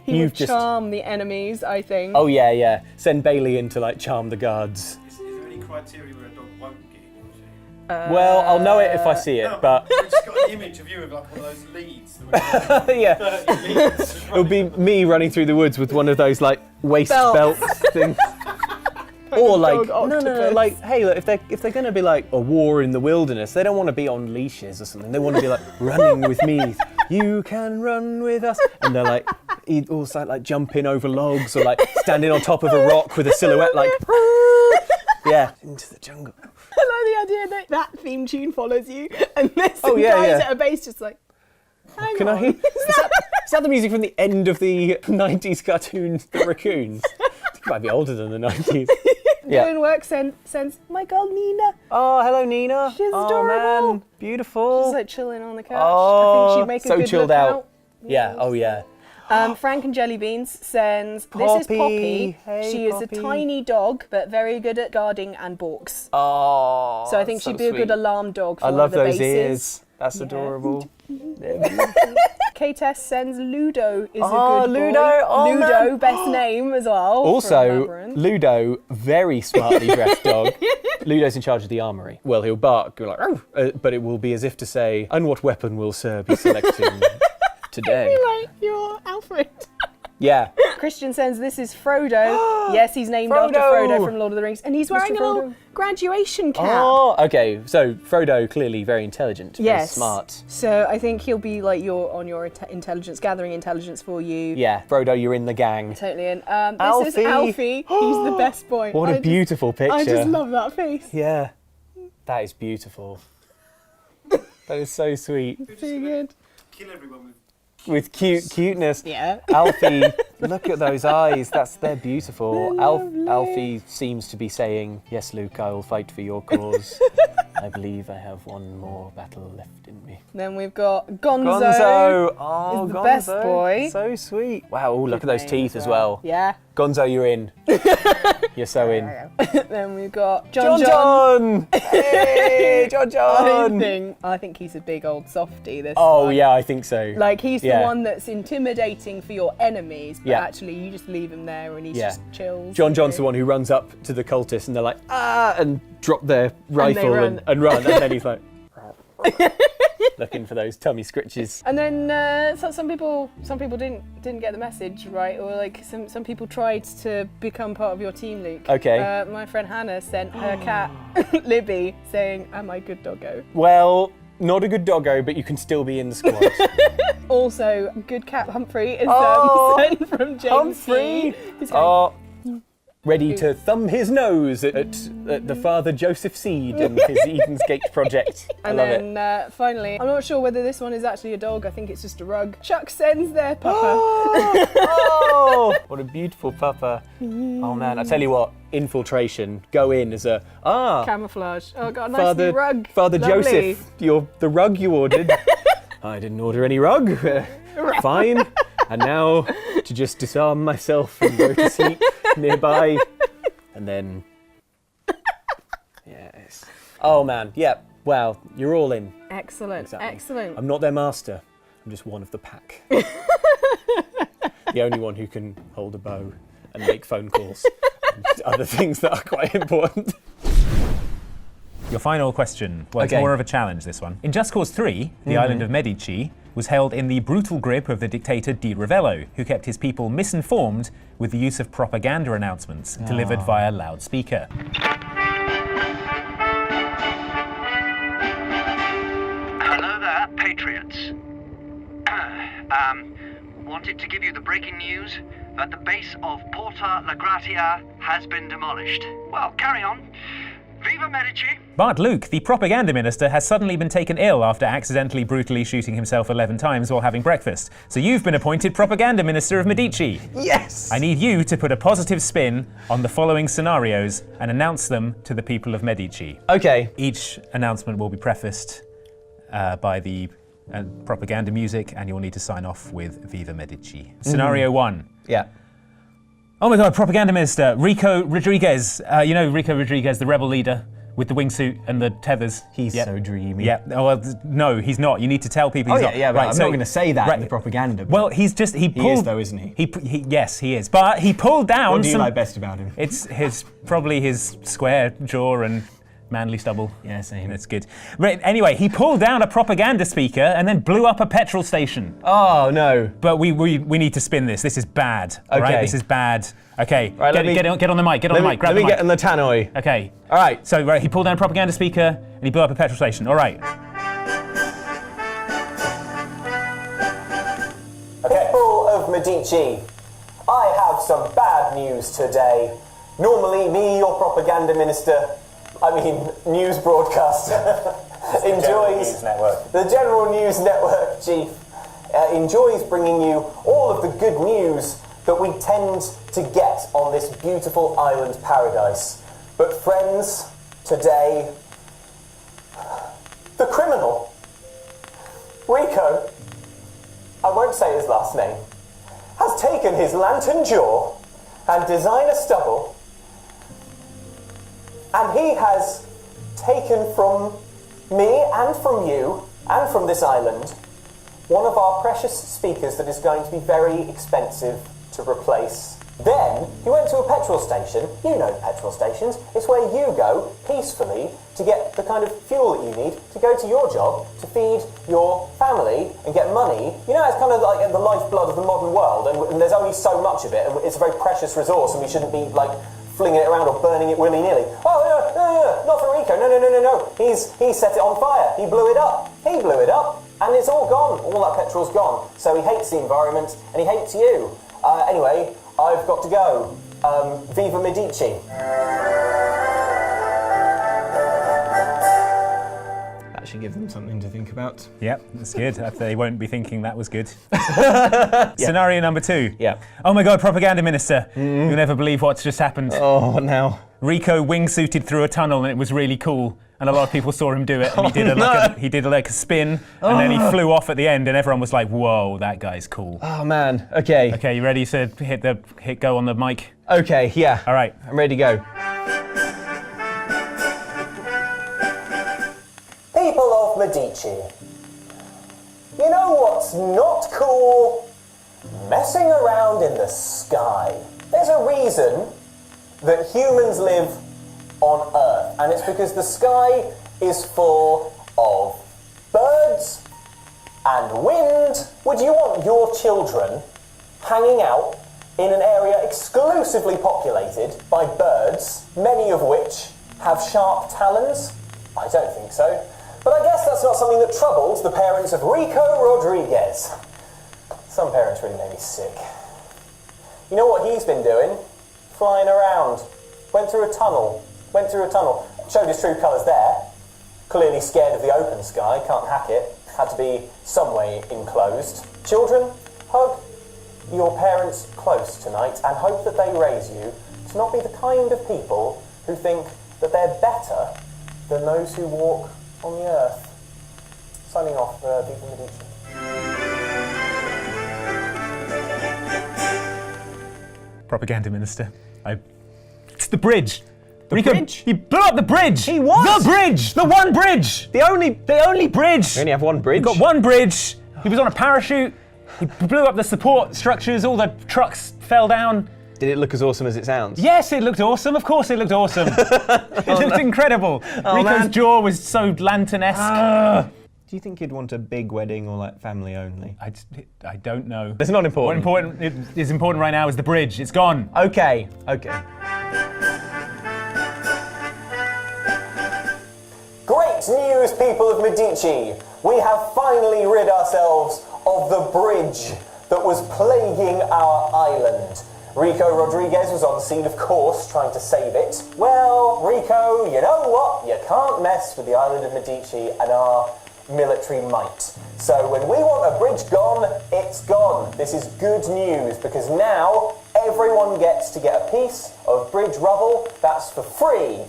He would charm the enemies, I think. Oh, yeah. Send Bailey in to, like, charm the guards. Is there any criteria where a dog won't giggle? Well, I'll know it if I see it, but... I've just got an image of you with, like, one of those leads. Yeah. It'll be me running through the woods with one of those, like, waist belt things. Or like, no, like, hey, look, if they're going to be like a war in the wilderness, they don't want to be on leashes or something. They want to be like running with me. You can run with us, and they're like, also like jumping over logs or like standing on top of a rock with a silhouette, like, yeah, into the jungle. I like the idea that theme tune follows you, and there's some guys at a base just like, hang on. Is that the music from the end of the 90s cartoon, The Raccoons? It might be older than the 90s. Doing work sends my girl Nina. Oh, hello Nina. She's adorable. Oh man, beautiful. She's like chilling on the couch. Oh, I think she'd make a good chilled lookout. Yeah, oh yeah. Frank and Jelly Beans sends, Poppy. this is Poppy. Hey, she is Poppy. a tiny dog, but very good at guarding and balks. Oh, so I think she'd be a good alarm dog for I one love of the those bases. ears. That's adorable. K-Tess sends Ludo is a good Ludo. boy. Oh, Ludo, man. best name as well. Also, Ludo, very smartly dressed dog. Ludo's in charge of the armory. Well, he'll bark, like, but it will be as if to say, and what weapon will Sir be selecting today? Like your Alfred. Yeah. Christian sends, this is Frodo. Yes, he's named after Frodo from Lord of the Rings. And he's wearing a little graduation cap. Oh, okay. So Frodo, clearly very intelligent, very smart. So I think he'll be like on your intelligence, gathering intelligence for you. Yeah, Frodo, you're in the gang. Totally in. This is Alfie. He's the best boy. What a beautiful picture. I just love that face. Yeah. That is beautiful. That is so sweet. So good. Kill everyone with with cuteness. Yeah. Alfie, look at those eyes. They're beautiful. Alfie seems to be saying, "Yes, Luke, I will fight for your cause. I believe I have one more battle left in me." Then we've got Gonzo. Gonzo! Oh, is the Gonzo. best boy. So sweet. Wow, look at those Name teeth as well. Yeah. Gonzo, you're in. You're so in. Then we've got John! Hey, John! I think he's a big old softie, this Oh, one. yeah, I think so. Like, he's the Yeah. one that's intimidating for your enemies, but Yeah. actually you just leave him there and he's Yeah. just chills. John John's the one who runs up to the cultists and they're like, "Ah!" and drop their rifle run. and run. And then he's like, looking for those tummy scritches. And then some people didn't get the message right, or like some people tried to become part of your team, Luke. Okay. My friend Hannah sent her cat Libby saying, "Am I good doggo?" Well, not a good doggo, but you can still be in the squad. Also, good cat Humphrey is sent from James. Humphrey! He's going, Ready to thumb his nose at the Father Joseph Seed and his Eden's Gate project. I And love then finally, I'm not sure whether this one is actually a dog. I think it's just a rug. Chuck sends their pupper. Oh, what a beautiful pupper. Oh man, I tell you what, infiltration, go in as a, Camouflage. Oh, got a nice new rug. Father Lovely. Joseph, the rug you ordered. I didn't order any rug. Fine. And now to just disarm myself and go to sleep nearby. And then, yes. Oh man, yeah, wow, you're all in. Excellent, Exactly. excellent. I'm not their master, I'm just one of the pack. The only one who can hold a bow and make phone calls and other things that are quite important. Your final question. Well, Okay. it's more of a challenge, this one. In Just Cause 3, the island of Medici was held in the brutal grip of the dictator Di Ravello, who kept his people misinformed with the use of propaganda announcements delivered via loudspeaker. Hello there, Patriots. Wanted to give you the breaking news that the base of Porta La Gratia has been demolished. Well, carry on. Viva Medici! But Luke, the propaganda minister, has suddenly been taken ill after accidentally brutally shooting himself 11 times while having breakfast. So you've been appointed propaganda minister of Medici. Yes! I need you to put a positive spin on the following scenarios and announce them to the people of Medici. Okay. Each announcement will be prefaced by the propaganda music, and you'll need to sign off with Viva Medici. Scenario 1. Yeah. Oh my God, propaganda minister, Rico Rodriguez. You know Rico Rodriguez, the rebel leader with the wingsuit and the tethers. He's so dreamy. Yeah, oh, well, no, he's not. You need to tell people he's not. But I'm not going to say that in the propaganda. Well, he's just, he pulled... He is though, isn't he? Yes, he is. But he pulled down What do you like best about him? It's probably his square jaw and manly stubble. Yeah, same. That's good. Right, anyway, he pulled down a propaganda speaker and then blew up a petrol station. Oh, no. But we need to spin this. This is bad. All right, this is bad. Okay, right, get on the mic. Get on the mic. Grab Let the me mic. get on the tannoy. Okay. All right. So he pulled down a propaganda speaker and he blew up a petrol station. All right. People of Medici, I have some bad news today. Normally, me, your propaganda minister, news broadcaster, enjoys the General News Network chief enjoys bringing you all of the good news that we tend to get on this beautiful island paradise. But friends, today, the criminal, Rico, I won't say his last name, has taken his lantern jaw and designer stubble, and he has taken from me and from you and from this island one of our precious speakers that is going to be very expensive to replace. Then he went to a petrol station. You know petrol stations. It's where you go peacefully to get the kind of fuel that you need to go to your job, to feed your family and get money. You know, it's kind of like the lifeblood of the modern world, and there's only so much of it, and it's a very precious resource, and we shouldn't be like flinging it around or burning it willy-nilly. Oh, no, not for Rico. No. He set it on fire. He blew it up. And it's all gone. All that petrol's gone. So he hates the environment, and he hates you. Anyway, I've got to go. Viva Medici. That That should give them something to think about. Yep, that's good. They won't be thinking that was good. Scenario number 2. Yeah. Oh my God, propaganda minister. You'll never believe what's just happened. Oh, what now? Rico wingsuited through a tunnel and it was really cool. And a lot of people saw him do it. And he did a spin and then he flew off at the end and everyone was like, whoa, that guy's cool. Oh man, okay. Okay, you ready to hit go on the mic? Okay, yeah. All right. I'm ready to go. People of Medici, you know what's not cool? Messing around in the sky. There's a reason that humans live on Earth, and it's because the sky is full of birds and wind. Would you want your children hanging out in an area exclusively populated by birds, many of which have sharp talons? I don't think so. But I guess that's not something that troubles the parents of Rico Rodriguez. Some parents really made me sick. You know what he's been doing? Flying around. Went through a tunnel. Showed his true colours there. Clearly scared of the open sky, can't hack it. Had to be some way enclosed. Children, hug your parents close tonight and hope that they raise you to not be the kind of people who think that they're better than those who walk on the earth. Signing off, Viva Medici. Propaganda minister. It's the bridge. Rico, bridge? He blew up the bridge. He what? The bridge. The one bridge. The only bridge. We only have one bridge. We've got one bridge. He was on a parachute. He blew up the support structures. All the trucks fell down. Did it look as awesome as it sounds? Yes, it looked awesome. Of course it looked awesome. It looked incredible. Rico's jaw was so lantern-esque. Do you think he'd want a big wedding or like family only? I don't know. That's not important. What is important right now is the bridge. It's gone. Okay. Great news, people of Medici! We have finally rid ourselves of the bridge that was plaguing our island. Rico Rodriguez was on scene, of course, trying to save it. Well, Rico, you know what? You can't mess with the island of Medici and our military might. So when we want a bridge gone, it's gone. This is good news because now everyone gets to get a piece of bridge rubble that's for free.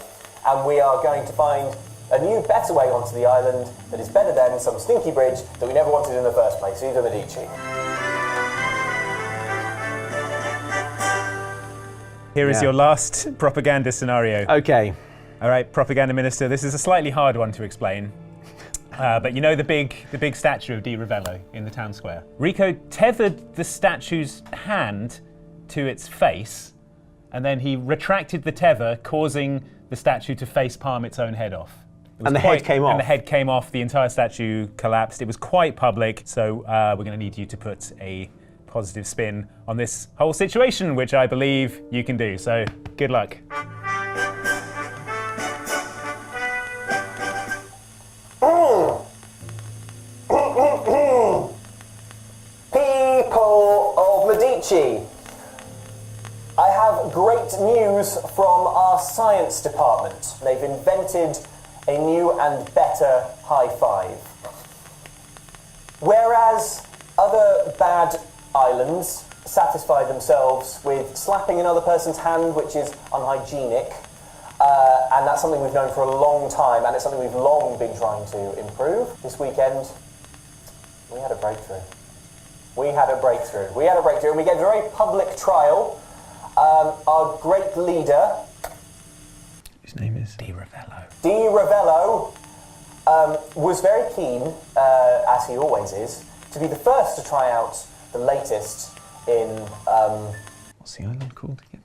And we are going to find a new, better way onto the island that is better than some stinky bridge that we never wanted in the first place. Viva Medici. Here is your last propaganda scenario. Okay. All right, propaganda minister. This is a slightly hard one to explain. But you know the big statue of Di Ravello in the town square? Rico tethered the statue's hand to its face, and then he retracted the tether, causing the statue to face palm its own head off. And the head came off? And the head came off, the entire statue collapsed. It was quite public, so we're going to need you to put a positive spin on this whole situation, which I believe you can do. So, good luck. People of Medici, I have great news from our science department. They've invented a new and better high five. Whereas other bad islands satisfy themselves with slapping another person's hand, which is unhygienic, and that's something we've known for a long time, and it's something we've long been trying to improve. This weekend, we had a breakthrough. We had a breakthrough, and we gave a very public trial. Our great leader, his name is Di Ravello. Di Ravello was very keen, as he always is, to be the first to try out the latest in what's the island called again?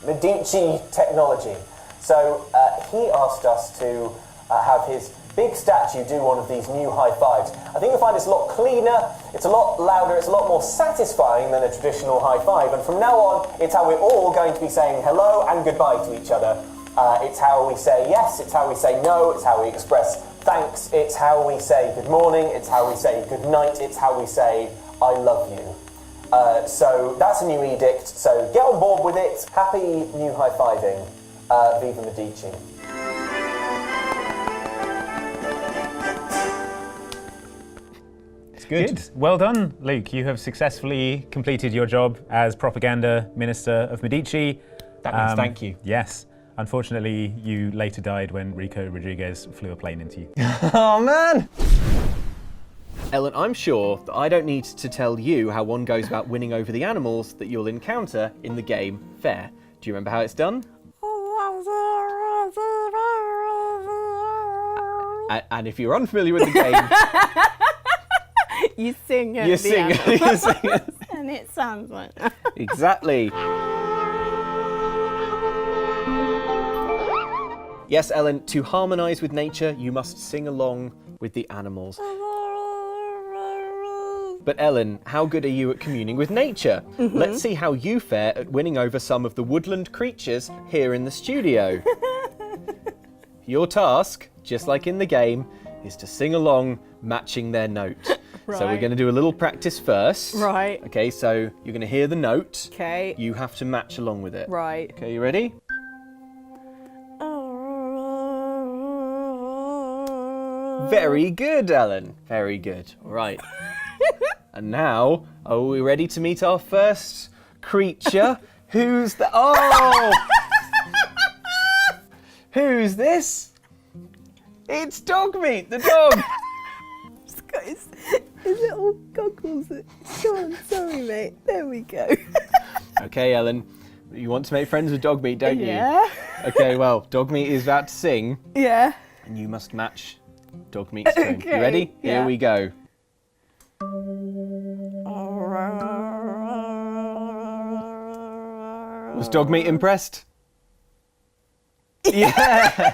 Medici technology. So he asked us to have his big statue do one of these new high fives. I think you'll find it's a lot cleaner, it's a lot louder, it's a lot more satisfying than a traditional high five. And from now on, it's how we're all going to be saying hello and goodbye to each other. It's how we say yes, it's how we say no, it's how we express thanks, it's how we say good morning, it's how we say good night, it's how we say I love you. So that's a new edict, so get on board with it. Happy new high-fiving. Viva Medici. Good. Well done, Luke. You have successfully completed your job as propaganda minister of Medici. That means thank you. Yes. Unfortunately, you later died when Rico Rodriguez flew a plane into you. Oh, man! Ellen, I'm sure that I don't need to tell you how one goes about winning over the animals that you'll encounter in the game Fair. Do you remember how it's done? And if you're unfamiliar with the game... You sing at You the sing. end. You sing. And it sounds like... Exactly. Yes, Ellen, to harmonise with nature, you must sing along with the animals. But Ellen, how good are you at communing with nature? Mm-hmm. Let's see how you fare at winning over some of the woodland creatures here in the studio. Your task, just like in the game, is to sing along, matching their note. Right. So we're going to do a little practice first. Right. Okay, so you're going to hear the note. Okay. You have to match along with it. Right. Okay, you ready? Very good, Ellen. Very good. All right. And now, are we ready to meet our first creature? Who's the... Oh! Who's this? It's Dogmeat, the dog. He's got his little goggles. Go on, sorry, mate. There we go. Okay, Ellen. You want to make friends with Dogmeat, don't you? Yeah. Okay, well, Dogmeat is about to sing. Yeah. And you must match Dogmeat's tune. Okay, You ready? yeah. Here we go. Was Dogmeat impressed? Yeah!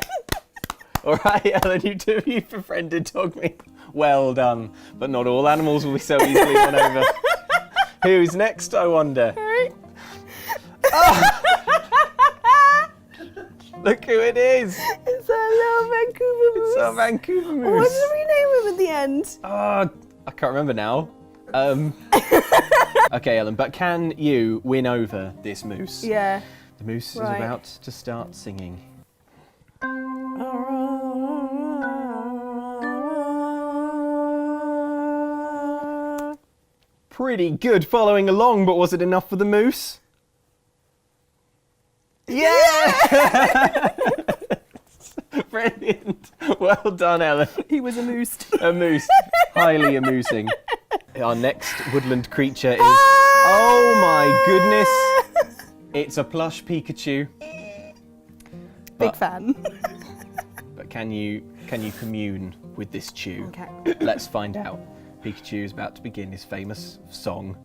Alright, Ellen, you've befriended Dogmeat. Well done. But not all animals will be so easily won over. Who's next, I wonder? Oh! Look who it is! It's our little Vancouver moose. It's our Vancouver moose. What did we name him at the end? Oh, I can't remember now. Okay, Ellen, but can you win over this moose? Yeah. The moose is Right. about to start singing. Pretty good following along, but was it enough for the moose? Yeah! Brilliant. Well done, Ellen. He was a moose. A moose. Highly amusing. Our next woodland creature is... Oh my goodness. It's a plush Pikachu. Big fan. But can you commune with this chew? Okay. Let's find out. Pikachu is about to begin his famous song.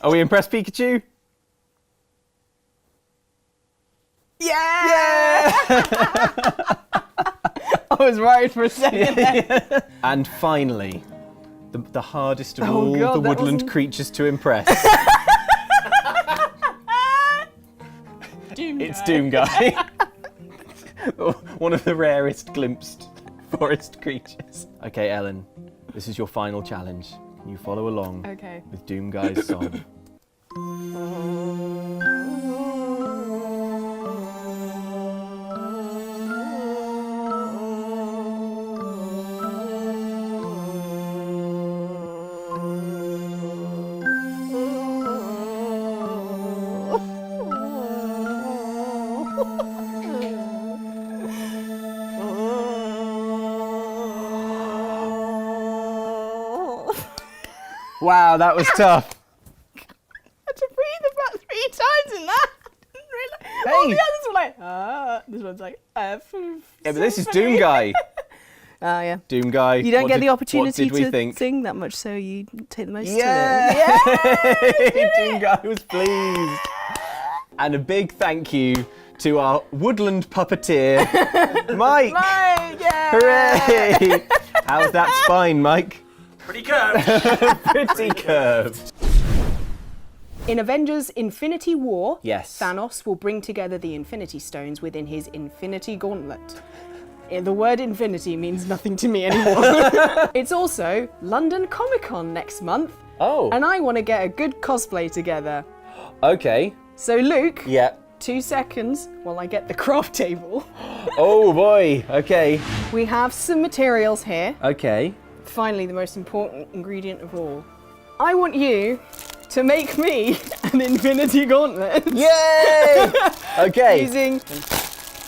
Are we impressed, Pikachu? Yeah! I was worried for a second there. And finally, the hardest of all God, the that woodland wasn't- creatures to impress. It's Doom Guy. One of the rarest glimpsed forest creatures. Okay, Ellen, this is your final challenge. Can you follow along Okay. with Doom Guy's song? Wow, that was tough. I had to breathe about 3 times in that. Didn't realise. Hey. All the others were like, ah. This one's like, Yeah, but this is Doom Guy. Oh, yeah. Doom Guy. You don't what get did- the opportunity what did we to think? sing that much, so you take the most Yeah! to it. Yeah! Doom Guy was pleased. And a big thank you to our woodland puppeteer, Mike. Mike, yeah! Hooray! How's that spine, Mike? Pretty curved. Pretty curved. In Avengers Infinity War, Yes. Thanos will bring together the Infinity Stones within his Infinity Gauntlet. The word infinity means nothing to me anymore. It's also London Comic Con next month. Oh. And I want to get a good cosplay together. Okay. So Luke, Yeah. 2 seconds while I get the craft table. Oh boy. Okay. We have some materials here. Okay. Finally, the most important ingredient of all. I want you to make me an Infinity Gauntlet. Yay! Okay. Using...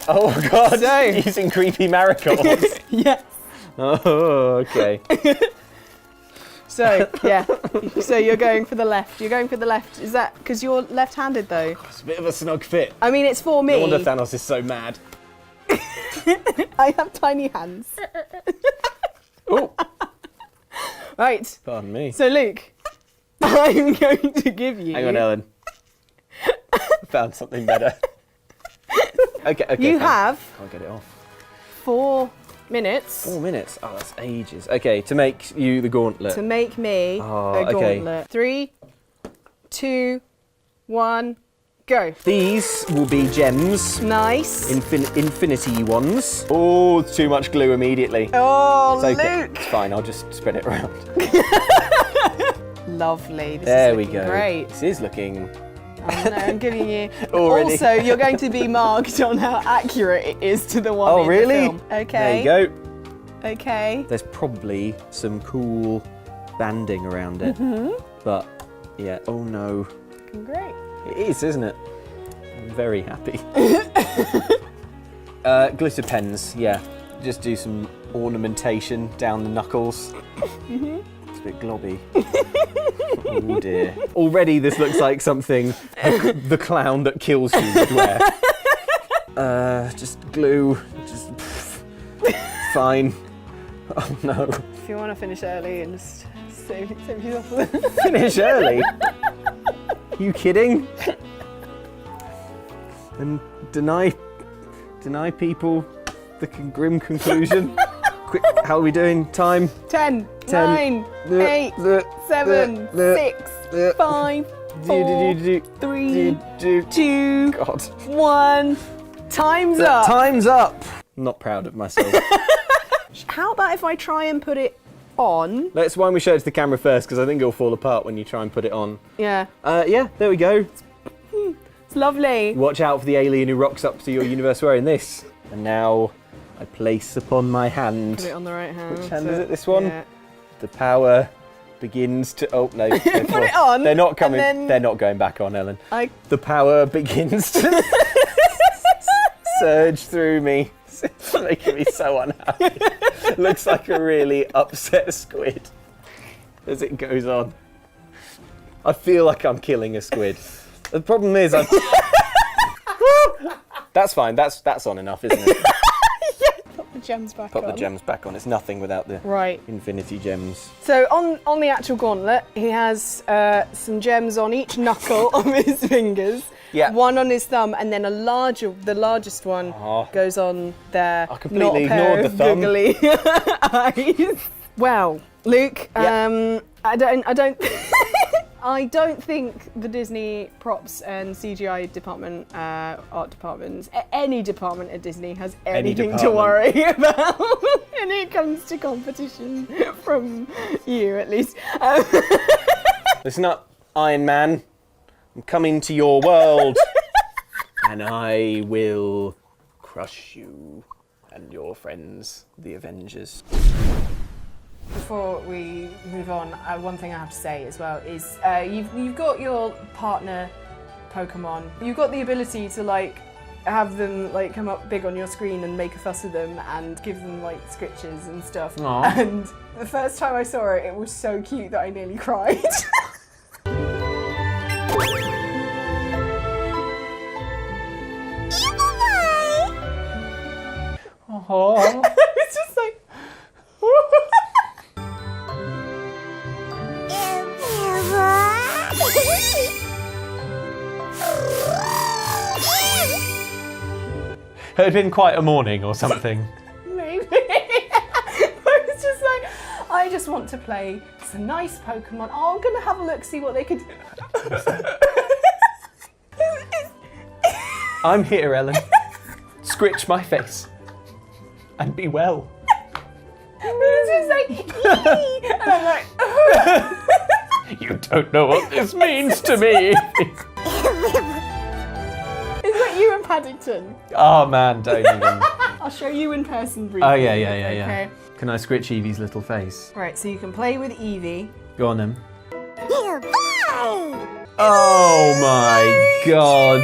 Oh god. So... Using creepy marigolds. Yes. Oh, okay. So, yeah. So you're going for the left. You're going for the left. Is that because you're left-handed, though? It's a bit of a snug fit. I mean, it's for me. No wonder Thanos is so mad. I have tiny hands. Oh. Right. Pardon me. So, Luke, I'm going to give you... Hang on, Ellen. Found something better. Okay, You fine. have... Can't get it off. 4 minutes. 4 minutes? Oh, that's ages. Okay, to make you the gauntlet. To make me a okay. gauntlet. 3, 2, 1, go. These will be gems. Nice. Infinity ones. Oh, too much glue immediately. Oh, it's okay. Luke. It's fine, I'll just spread it around. Lovely. This There is we looking go. Great. This is looking... Oh, no, I'm giving you... Already. Also, you're going to be marked on how accurate it is to the one in really? the film. Okay. There you go. Okay. There's probably some cool banding around it. But, yeah, oh no. Looking great. It is, isn't it? I'm very happy. Glitter pens, yeah. Just do some ornamentation down the knuckles. It's a bit globby. Oh dear. Already this looks like something the clown that kills you would wear. Just glue. Just fine. Oh no. If you want to finish early and just save yourself. Finish early? You kidding? And deny people the grim conclusion. Quick, how are we doing? Time? 10, 9, 8, 7, 6, 5, 4, 3, 2, God. 1. Time's up. Time's up. I'm not proud of myself. How about if I try and put it on? Why don't we show it to the camera first, because I think it'll fall apart when you try and put it on. Yeah. Yeah, there we go. It's lovely. Watch out for the alien who rocks up to your universe wearing this. And now I place upon my hand. Put it on the right hand. Which hand is it? This one? Yeah. The power begins to... Oh, no. Put it on. They're not coming. And then They're not going back on, Ellen. The power begins to surge through me. It's making me so unhappy. Looks like a really upset squid as it goes on. I feel like I'm killing a squid. The problem is That's fine. That's on enough, isn't it? Put the gems back Put on. the gems back on. It's nothing without the infinity gems. So on the actual gauntlet, he has some gems on each knuckle of his fingers. Yeah. One on his thumb, and then the largest one goes on there. I completely ignored the thumb. Googly eyes. Well, Luke, I don't think the Disney props and CGI department, art departments, any department at Disney has anything to worry about when it comes to competition from you, at least. Listen up, Iron Man. I'm coming to your world, and I will crush you and your friends, the Avengers. Before we move on, one thing I have to say as well is you've got your partner Pokemon. You've got the ability to have them come up big on your screen and make a fuss of them and give them scritches and stuff. Aww. And the first time I saw it, it was so cute that I nearly cried. Oh. It's just like. It had been quite a morning or something. Maybe. It's just like, I just want to play some nice Pokemon. Oh, I'm going to have a look, see what they could do. I'm here, Ellen. Scritch my face. And be well. It's just like, and I'm like, You don't know what this means to me. Is that you and Paddington? Oh man, don't even. I'll show you in person briefly. Oh yeah. Okay. Can I scritch Eevee's little face? Right, so you can play with Eevee. Go on then. Oh my god.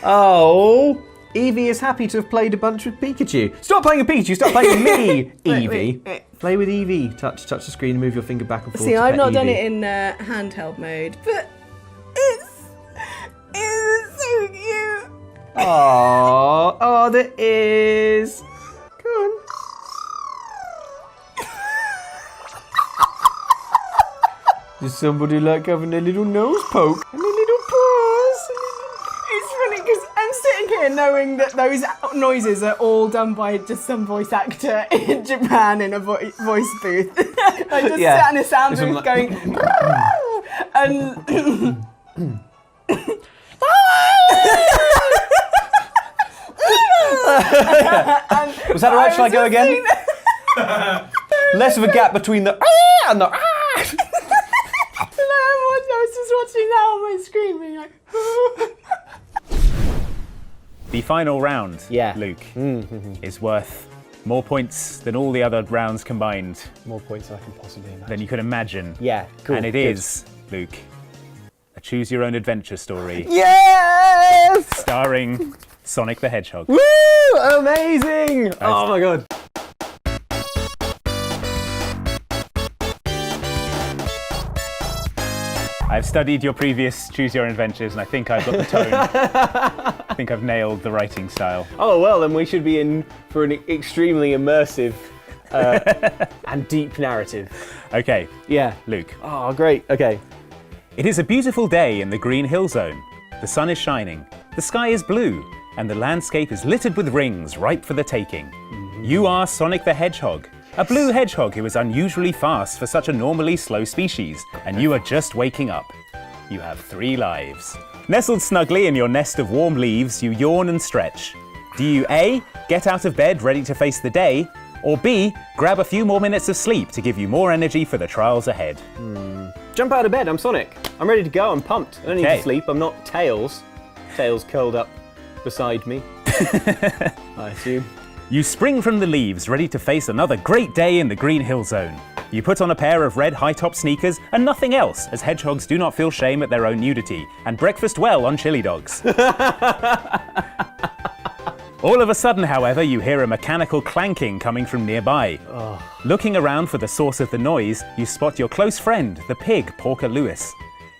Oh. Eevee is happy to have played a bunch with Pikachu. Stop playing with Pikachu, stop playing with me, Eevee. Wait. Play with Eevee. Touch the screen and move your finger back and forth. See, to I've pet not done Eevee. it in handheld mode, but it's so cute. Oh, there is. Come on. Does somebody like having a little nose poke and a little paws? It's funny because I'm sitting here knowing that those noises are all done by just some voice actor in Japan in a voice booth. I just sat in a sound booth going, and Was that alright? Shall I go again? Less of a gap between the and the I was just watching that on my screen being like The final round, Luke, is worth more points than all the other rounds combined. More points than I can possibly imagine. Than you could imagine. Yeah, cool. And it is, Luke, a choose your own adventure story. Yes! Starring Sonic the Hedgehog. Woo! Amazing! Oh my god. I've studied your previous Choose Your Own Adventures and I think I've got the tone. I think I've nailed the writing style. Oh well, then we should be in for an extremely immersive and deep narrative. Okay. Yeah. Luke. Oh, great. Okay. It is a beautiful day in the Green Hill Zone. The sun is shining, the sky is blue, and the landscape is littered with rings ripe for the taking. You are Sonic the Hedgehog, a blue hedgehog who is unusually fast for such a normally slow species, and you are just waking up. You have 3 lives. Nestled snugly in your nest of warm leaves, you yawn and stretch. Do you A, get out of bed ready to face the day, or B, grab a few more minutes of sleep to give you more energy for the trials ahead? Jump out of bed, I'm Sonic. I'm ready to go, I'm pumped. I don't need to sleep, I'm not Tails. Tails curled up beside me, I assume. You spring from the leaves, ready to face another great day in the Green Hill Zone. You put on a pair of red high-top sneakers and nothing else, as hedgehogs do not feel shame at their own nudity, and breakfast well on chili dogs. All of a sudden, however, you hear a mechanical clanking coming from nearby. Looking around for the source of the noise, you spot your close friend, the pig, Porker Lewis.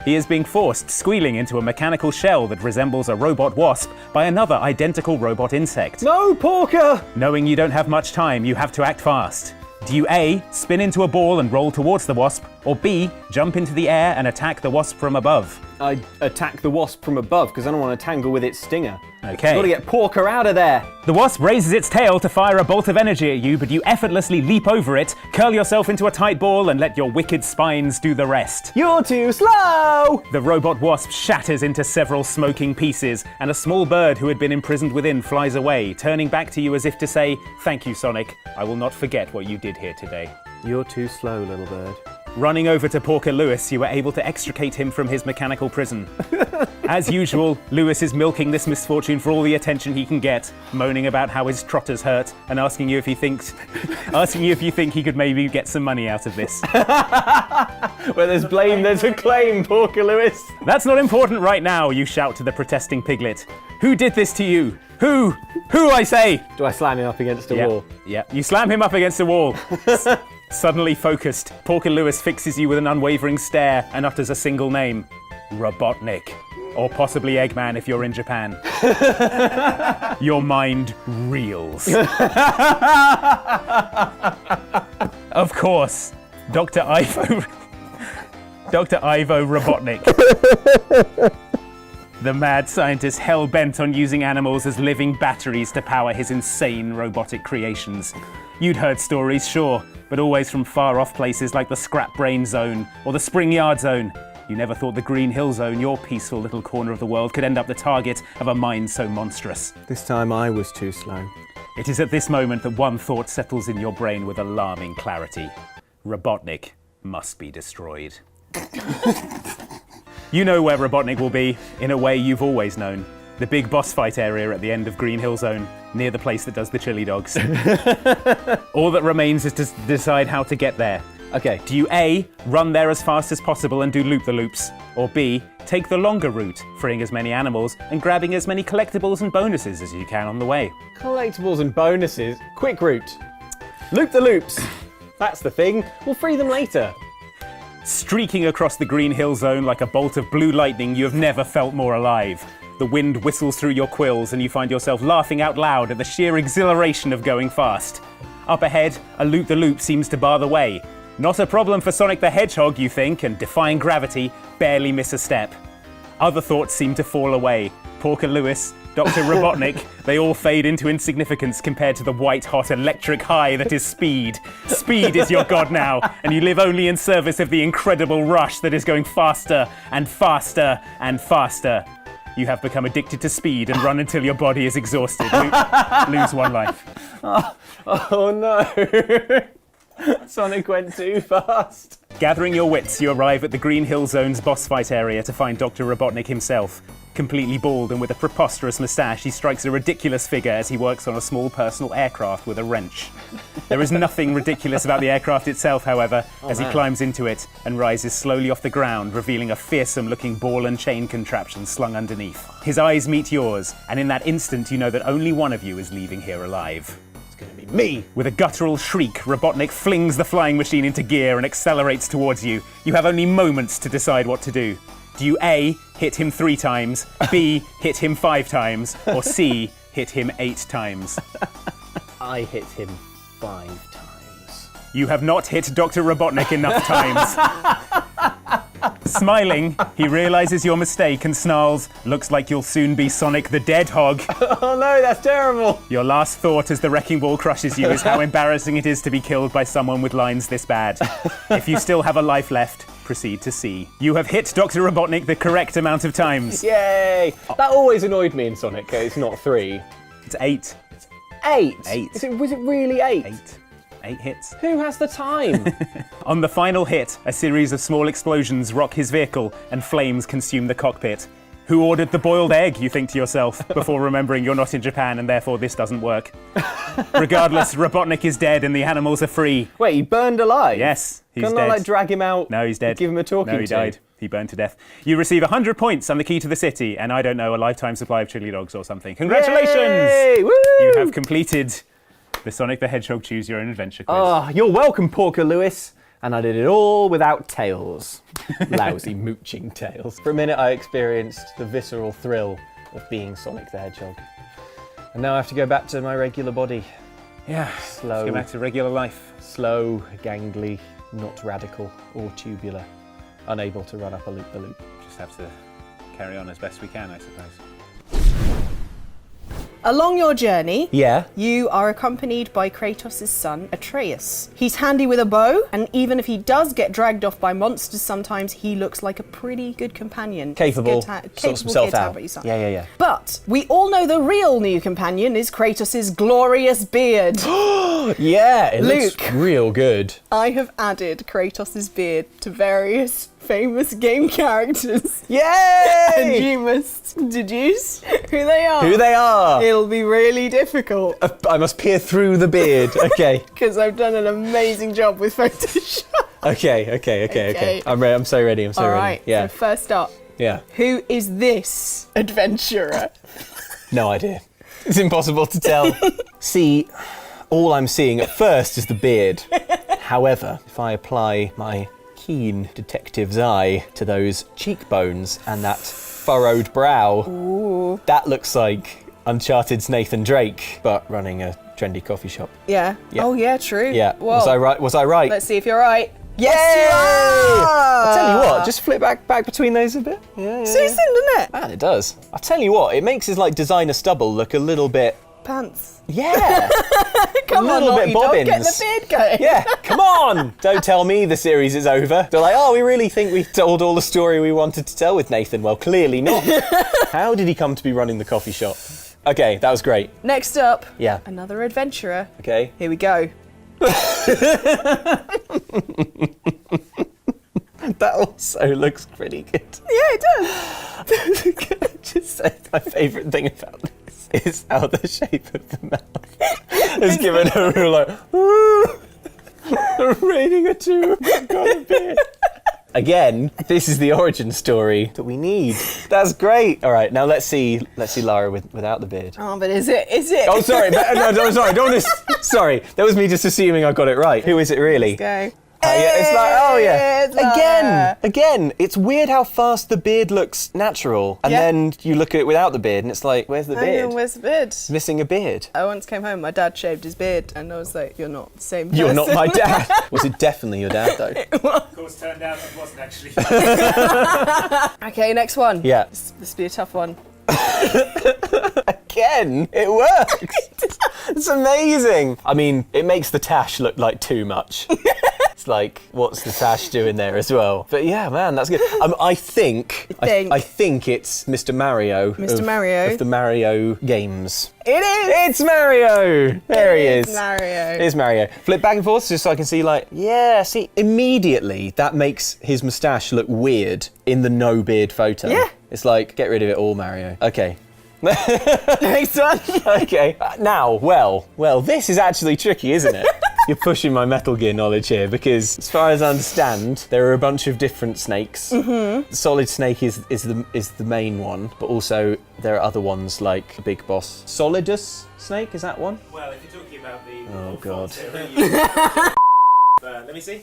He is being forced, squealing into a mechanical shell that resembles a robot wasp by another identical robot insect. No, Porker! Knowing you don't have much time, you have to act fast. Do you A, spin into a ball and roll towards the wasp, or B, jump into the air and attack the wasp from above? I attack the wasp from above because I don't want to tangle with its stinger. Okay. I've got to get Porker out of there. The wasp raises its tail to fire a bolt of energy at you, but you effortlessly leap over it, curl yourself into a tight ball, and let your wicked spines do the rest. You're too slow! The robot wasp shatters into several smoking pieces, and a small bird who had been imprisoned within flies away, turning back to you as if to say, "Thank you, Sonic. I will not forget what you did here today." You're too slow, little bird. Running over to Porker Lewis, you were able to extricate him from his mechanical prison. As usual, Lewis is milking this misfortune for all the attention he can get, moaning about how his trotters hurt and asking you if you think he could maybe get some money out of this. Where there's blame, there's a claim, Porker Lewis. That's not important right now, you shout to the protesting piglet. Who did this to you? Who? Who, I say? Do I slam him up against a wall? Yeah, you slam him up against a wall. Suddenly focused, Porker Lewis fixes you with an unwavering stare and utters a single name. Robotnik. Or possibly Eggman if you're in Japan. Your mind reels. Of course, Dr. Ivo Robotnik. The mad scientist hell-bent on using animals as living batteries to power his insane robotic creations. You'd heard stories, sure, but always from far-off places like the Scrap Brain Zone or the Spring Yard Zone. You never thought the Green Hill Zone, your peaceful little corner of the world, could end up the target of a mind so monstrous. This time I was too slow. It is at this moment that one thought settles in your brain with alarming clarity. Robotnik must be destroyed. You know where Robotnik will be, in a way you've always known. The big boss fight area at the end of Green Hill Zone, near the place that does the chili dogs. All that remains is to decide how to get there. Okay. Do you A, run there as fast as possible and do loop-the-loops? Or B, take the longer route, freeing as many animals and grabbing as many collectibles and bonuses as you can on the way? Collectibles and bonuses. Quick route. Loop the loops. That's the thing. We'll free them later. Streaking across the Green Hill Zone like a bolt of blue lightning, you have never felt more alive. The wind whistles through your quills and you find yourself laughing out loud at the sheer exhilaration of going fast. Up ahead, a loop-the-loop seems to bar the way. Not a problem for Sonic the Hedgehog, you think, and defying gravity, barely miss a step. Other thoughts seem to fall away. Porker Lewis, Dr. Robotnik, they all fade into insignificance compared to the white-hot electric high that is speed. Speed is your god now, and you live only in service of the incredible rush that is going faster and faster and faster. You have become addicted to speed and run until your body is exhausted. Lose one life. Oh no. Sonic went too fast. Gathering your wits, you arrive at the Green Hill Zone's boss fight area to find Dr. Robotnik himself. Completely bald and with a preposterous moustache, he strikes a ridiculous figure as he works on a small personal aircraft with a wrench. There is nothing ridiculous about the aircraft itself, however, as he climbs into it and rises slowly off the ground, revealing a fearsome-looking ball and chain contraption slung underneath. His eyes meet yours, and in that instant you know that only one of you is leaving here alive. It's gonna be me. With a guttural shriek, Robotnik flings the flying machine into gear and accelerates towards you. You have only moments to decide what to do. Do you A, hit him 3 times, B, hit him 5 times, or C, hit him 8 times? I hit him 5 times. You have not hit Dr. Robotnik enough times. Smiling, he realizes your mistake and snarls, "Looks like you'll soon be Sonic the Dead Hog." Oh no, that's terrible. Your last thought as the wrecking ball crushes you is how embarrassing it is to be killed by someone with lines this bad. If you still have a life left, proceed to C. You have hit Dr. Robotnik the correct amount of times. Yay! That always annoyed me in Sonic. It's not 3. It's 8. 8? 8. Was it really 8? 8 hits. Who has the time? On the final hit, a series of small explosions rock his vehicle and flames consume the cockpit. Who ordered the boiled egg, you think to yourself, before remembering you're not in Japan and therefore this doesn't work. Regardless, Robotnik is dead and the animals are free. Wait, he burned alive? Yes, he's Can't dead. I drag him out? No, he's dead. Give him a talking No, he to? died. He burned to death. You receive 100 points and the key to the city, and I don't know, a lifetime supply of chili dogs or something. Congratulations! Yay! Woo! You have completed the Sonic the Hedgehog Choose Your Own Adventure quiz. Oh, you're welcome, Porker Lewis. And I did it all without tails. Lousy mooching tails. For a minute I experienced the visceral thrill of being Sonic the Hedgehog. And now I have to go back to my regular body. Yeah, Slow. let's go back to regular life. Slow, gangly, not radical or tubular. Unable to run up a loop-the-loop. Just have to carry on as best we can, I suppose. Along your journey, Yeah. you are accompanied by Kratos' son, Atreus. He's handy with a bow, and even if he does get dragged off by monsters sometimes, he looks like a pretty good companion. Capable, Good sorts capable himself kid to have out. by your side. Yeah. But we all know the real new companion is Kratos' glorious beard. Yeah, it Luke. looks real good. I have added Kratos' beard to various famous game characters. Yay! And you must deduce who they are. Who they are. It'll be really difficult. I must peer through the beard. Okay. Because I've done an amazing job with Photoshop. Okay. I'm ready. I'm so ready. All right, Yeah. so first up, Yeah. who is this adventurer? No idea. It's impossible to tell. See, all I'm seeing at first is the beard. However, if I apply my keen detective's eye to those cheekbones and that furrowed brow, Ooh. that looks like Uncharted's Nathan Drake, but running a trendy coffee shop. Yeah. Oh, yeah, true. Yeah. Whoa. Was I right? Let's see if you're right. Yes, you are! I'll tell you what, just flip back between those a bit. Yeah. Susan, doesn't it? Man, it does. I'll tell you what, it makes his like designer stubble look a little bit... Pants. Yeah. Come on, little bit Lottie, don't get bobbins. the beard going. Yeah, come on! Don't tell me the series is over. They're like, oh, we really think we told all the story we wanted to tell with Nathan. Well, clearly not. How did he come to be running the coffee shop? Okay, that was great. Next up, Yeah. another adventurer. Okay. Here we go. That also looks pretty good. Yeah, it does. Can I just say my favourite thing about this is how the shape of the mouth has given her a real like, I'm rating a 2. I've got a beard. Again, this is the origin story that we need. That's great. All right, now let's see Lara without the beard. Oh, but is it? Oh, sorry. No, sorry. Sorry, that was me just assuming I got it right. Who is it really? Let's go. Yeah, it's like, oh yeah. It's Lara. Again, it's weird how fast the beard looks natural, and then you look at it without the beard, and it's like, where's the beard? Where's the beard? It's missing a beard. I once came home, my dad shaved his beard, and I was like, you're not the same person. You're not my dad. Was it definitely your dad, though? Of course, turned out it wasn't actually. Okay, next one. Yeah. This will be a tough one. Again, it works. It's amazing. I mean, it makes the tash look like too much. It's like, what's the tash doing there as well? But yeah, man, that's good. I think it's Mr. Mario. Mr. Mario. Of the Mario games. It is. It's Mario. There he is. Mario. It is Mario. Flip back and forth just so I can see, like, yeah, see, immediately that makes his moustache look weird in the no beard photo. Yeah. It's like, get rid of it all, Mario. Okay. Next one. Okay. Now, well, this is actually tricky, isn't it? You're pushing my Metal Gear knowledge here because, as far as I understand, there are a bunch of different snakes. Mm-hmm. Solid Snake is the main one, but also there are other ones like the big boss. Solidus Snake, is that one? Well, if you're talking about the... Oh, God. Let me see.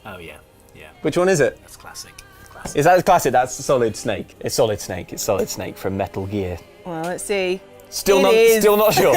Oh, yeah. Which one is it? That's classic. Is that classic? That's Solid Snake. It's Solid Snake. It's Solid Snake from Metal Gear. Well, let's see. Still not sure.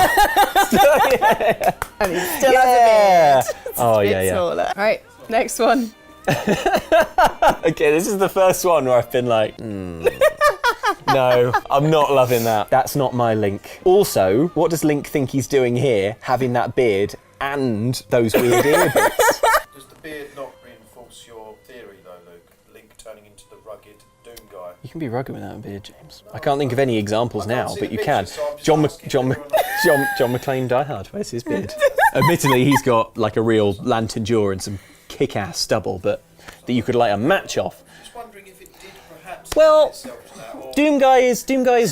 And he still has a beard. Oh, yeah. All right, next one. Okay, this is the first one where I've been like, no, I'm not loving that. That's not my Link. Also, what does Link think he's doing here, having that beard and those weird ear bits? Does the beard not reinforce your theory, though, Luke? Link turning into the rugged Doom guy. You can be rugged without a beard, James. I can't think of any examples now, but you can. So John McClane Die Hard. Where's his beard? Admittedly, he's got like a real lantern jaw and some kick-ass stubble, but that you could light a match off. Just wondering if it did perhaps. Well, Doom Guy is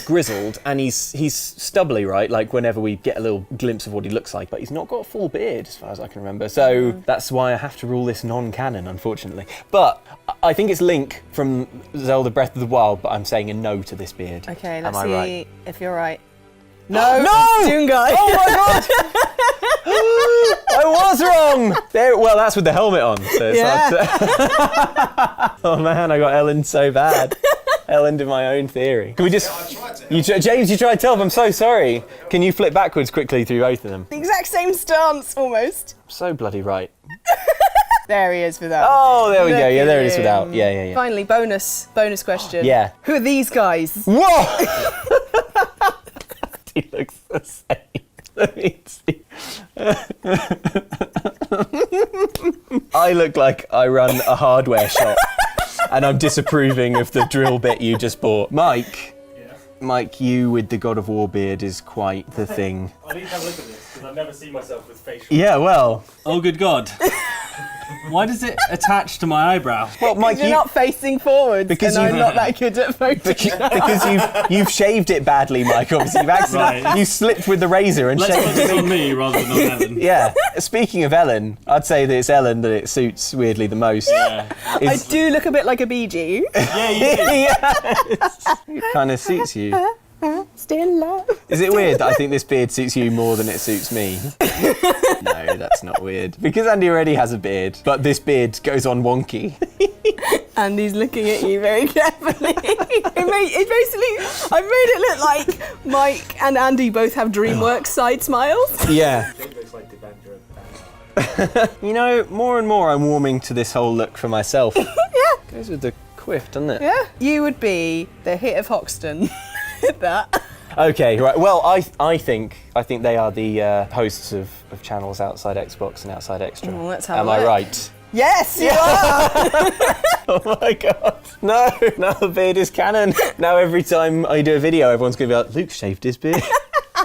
grizzled and he's stubbly, right? Like whenever we get a little glimpse of what he looks like, but he's not got a full beard as far as I can remember. So that's why I have to rule this non-canon, unfortunately. But I think it's Link from Zelda Breath of the Wild, but I'm saying a no to this beard. Okay, let's Am I see right? if you're right. No! No! Doom Guy! Oh my god! I was wrong! Well, that's with the helmet on. So it's hard to... Oh man, I got Ellen so bad. Ellen did my own theory. Can we just... James, you tried to tell them, I'm so sorry. Can you flip backwards quickly through both of them? The exact same stance, almost. So bloody right. There he is without. Oh, there we go. Yeah, there it is without. Yeah. Finally, bonus question. Yeah. Who are these guys? Whoa! He looks the same. Let me see. I look like I run a hardware shop and I'm disapproving of the drill bit you just bought. Mike, you with the God of War beard is quite the thing. I need to have a look at this because I've never seen myself with facial. Yeah, well. Oh, good God. Why does it attach to my eyebrow? Well, Mike, you're not facing forwards, because and I'm not that good at Photoshop. Because you've shaved it badly, Mike. Obviously, you've accidentally you slipped with the razor and Let's shaved focus it. on me rather than on Ellen. Yeah. Speaking of Ellen, I'd say that it's Ellen that it suits weirdly the most. Yeah. I do look a bit like a BG. Yeah, you do. Yes. It kind of suits you. Still love. Is it weird that I think this beard suits you more than it suits me? No, that's not weird. Because Andy already has a beard, but this beard goes on wonky. Andy's looking at you very carefully. I've made it look like Mike and Andy both have DreamWorks side smiles. Yeah. You know, more and more I'm warming to this whole look for myself. Yeah. Goes with the quiff, doesn't it? Yeah. You would be the hit of Hoxton. That. Okay, right. Well, I think they are the hosts of channels outside Xbox and outside Xtra. Well, let's have Am a I look. right? Yes, you are! Oh my god. No, now the beard is canon. Now every time I do a video, everyone's going to be like, Luke shaved his beard.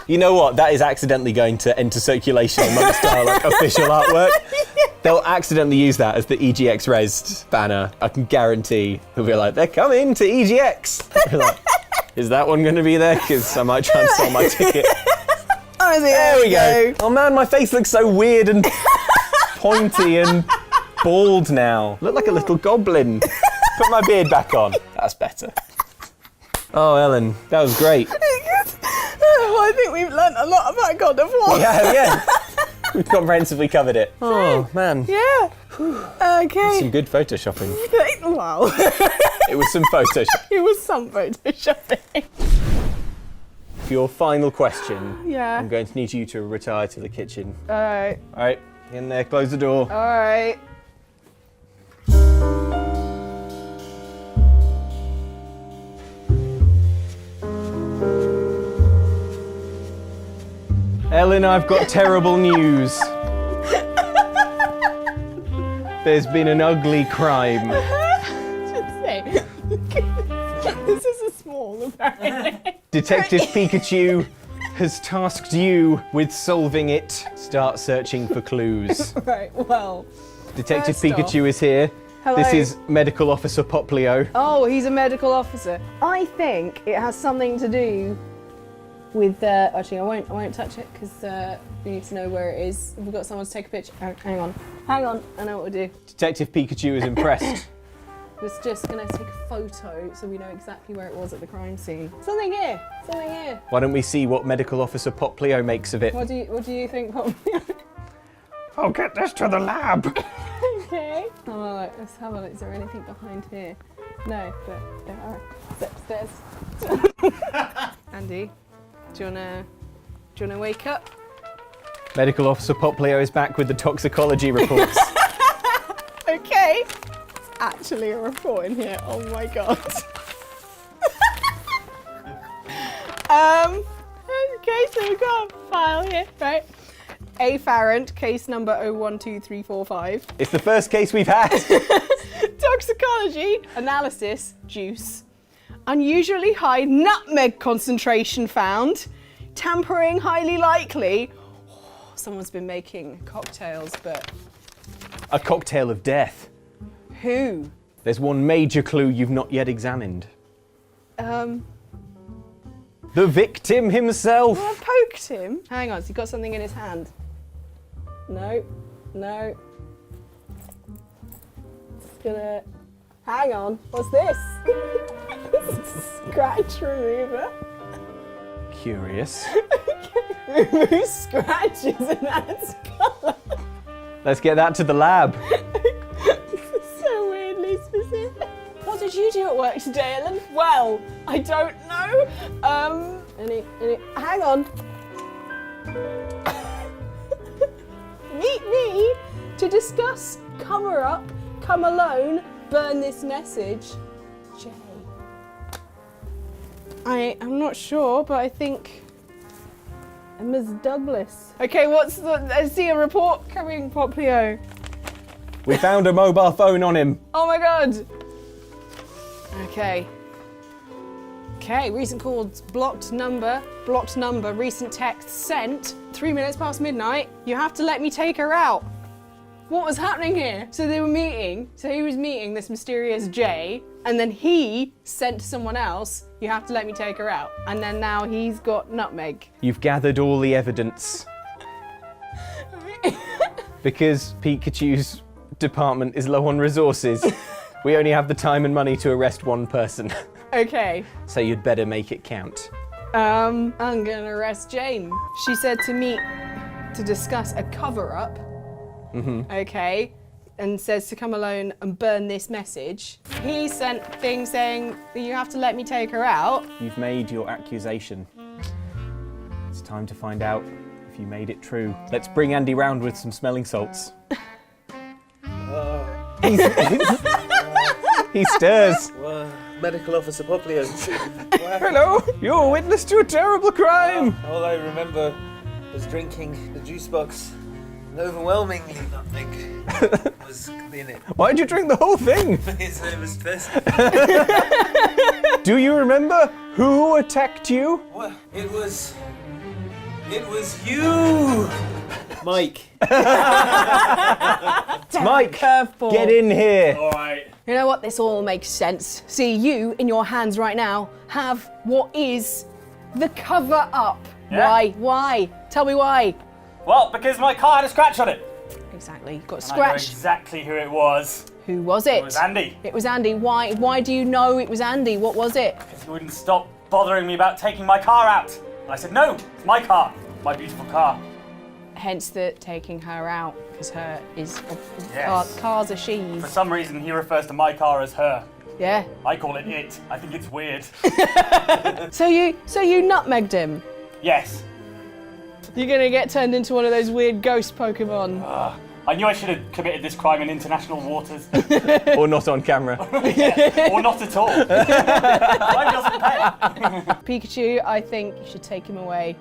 You know what? That is accidentally going to enter circulation amongst our official artwork. They'll accidentally use that as the EGX Res banner. I can guarantee they'll be like, they're coming to EGX. We're like, is that one going to be there? Because I might try and sell my ticket. There we go. Oh man, my face looks so weird and pointy and bald now. Look like a little goblin. Put my beard back on. That's better. Oh, Ellen, that was great. Well, I think we've learnt a lot about God of War. Yeah. We've comprehensively covered it. Oh, man. Yeah. Okay. Some good photoshopping. Wow. It was some photoshopping. It was some photoshopping. For your final question, Yeah. I'm going to need you to retire to the kitchen. Alright. Alright, in there, close the door. Alright. Ellen, I've got terrible news. There's been an ugly crime. Just say. This is a small, apparently. Detective Pikachu has tasked you with solving it. Start searching for clues. Right, well. Detective first Pikachu off- is here. Hello. This is Medical Officer Poplio. Oh, he's a medical officer. I think it has something to do with, actually I won't touch it because we need to know where it is. We've got someone to take a picture. Hang on, I know what to do. Detective Pikachu is impressed. Was just gonna take a photo so we know exactly where it was at the crime scene. Something here. Why don't we see what Medical Officer Poplio makes of it? What do you think, Poppy? I'll get this to the lab. Okay. Oh, let's have a look. Is there anything behind here? No, but there are. It's upstairs. Andy, do you wanna wake up? Medical Officer Poplio is back with the toxicology reports. Okay. It's actually a report in here. Oh my god. Okay, so we've got a file here, right? Afferent, case number 012345. It's the first case we've had. Toxicology, analysis, juice. Unusually high nutmeg concentration found. Tampering highly likely. Oh, someone's been making cocktails, but A cocktail of death. who? There's one major clue you've not yet examined. The victim himself. I poked him. Hang on, has he got something in his hand? No. Just gonna... Hang on, what's this? Scratch remover. Curious. Remove scratches and adds colour. Let's get that to the lab. This is so weirdly specific. What did you do at work today, Ellen? Well, I don't know. Hang on. Meet me to discuss cover up, come alone, burn this message. Jay. I'm not sure, but I think Ms. Douglas. Okay, I see a report coming, Poplio. We found a mobile phone on him. Oh my god. Okay, recent calls, blocked number, recent text sent, 3 minutes past midnight. You have to let me take her out. What was happening here? So they were meeting, he was meeting this mysterious Jay, and then he sent to someone else, you have to let me take her out. And then now he's got nutmeg. You've gathered all the evidence. Because Pikachu's department is low on resources, we only have the time and money to arrest one person. Okay. So you'd better make it count. I'm gonna arrest Jane. She said to meet to discuss a cover-up. Okay, and says to come alone and burn this message. He sent things saying that you have to let me take her out. You've made your accusation. It's time to find out if you made it true. Let's bring Andy round with some smelling salts. He stirs. Medical Officer Poplio. Hello, you're a witness to a terrible crime. All I remember was drinking the juice box. And overwhelmingly nothing was in it. Why'd you drink the whole thing? His name was Fist. Do you remember who attacked you? What? It was you. Mike. Mike, Curveball. get in here. All right. You know what? This all makes sense. See, you, in your hands right now, have what is the cover-up. Yeah. Why? Tell me why. Well, because my car had a scratch on it. Exactly. Got And I know scratched. exactly who it was. Who was it? It was Andy. It was Andy. Why do you know it was Andy? What was it? Because he wouldn't stop bothering me about taking my car out. And I said, no, it's my car. My beautiful car. Hence the taking her out, because her is Yes. cars are she's. For some reason, he refers to my car as her. Yeah. I call it it. I think it's weird. So you nutmegged him. Yes. You're gonna get turned into one of those weird ghost Pokemon. I knew I should have committed this crime in international waters. Or not on camera. Or not at all. Crime doesn't pay. Pikachu, I think you should take him away.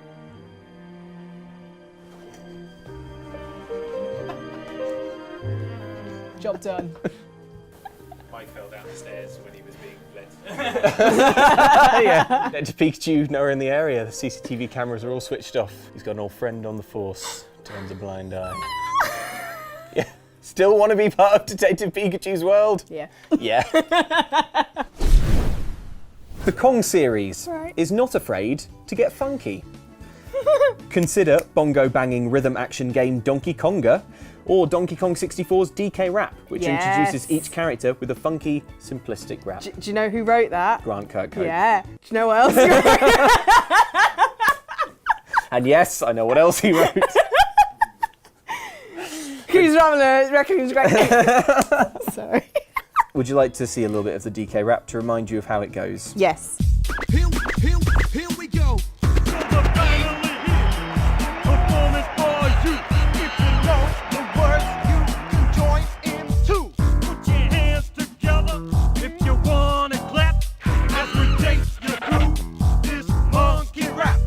Job done. Mike fell down the stairs when he was being led. Yeah. To Pikachu, nowhere in the area. The CCTV cameras are all switched off. He's got an old friend on the force. Turns a blind eye. Yeah. Still want to be part of Detective Pikachu's world? Yeah. Yeah. The Kong series is not afraid to get funky. Consider bongo-banging rhythm action game Donkey Konga, or Donkey Kong 64's DK Rap, which introduces each character with a funky, simplistic rap. Do you know who wrote that? Grant Kirkhope. Yeah. Do you know what else he wrote? And yes, I know what else he wrote. Who's Ramler? Raccoon's great. Sorry. Would you like to see a little bit of the DK Rap to remind you of how it goes? Yes. Here we go. Performance for you. If you know the words, you can join in too. Put your hands together if you wanna clap. As we take you through this monkey rap.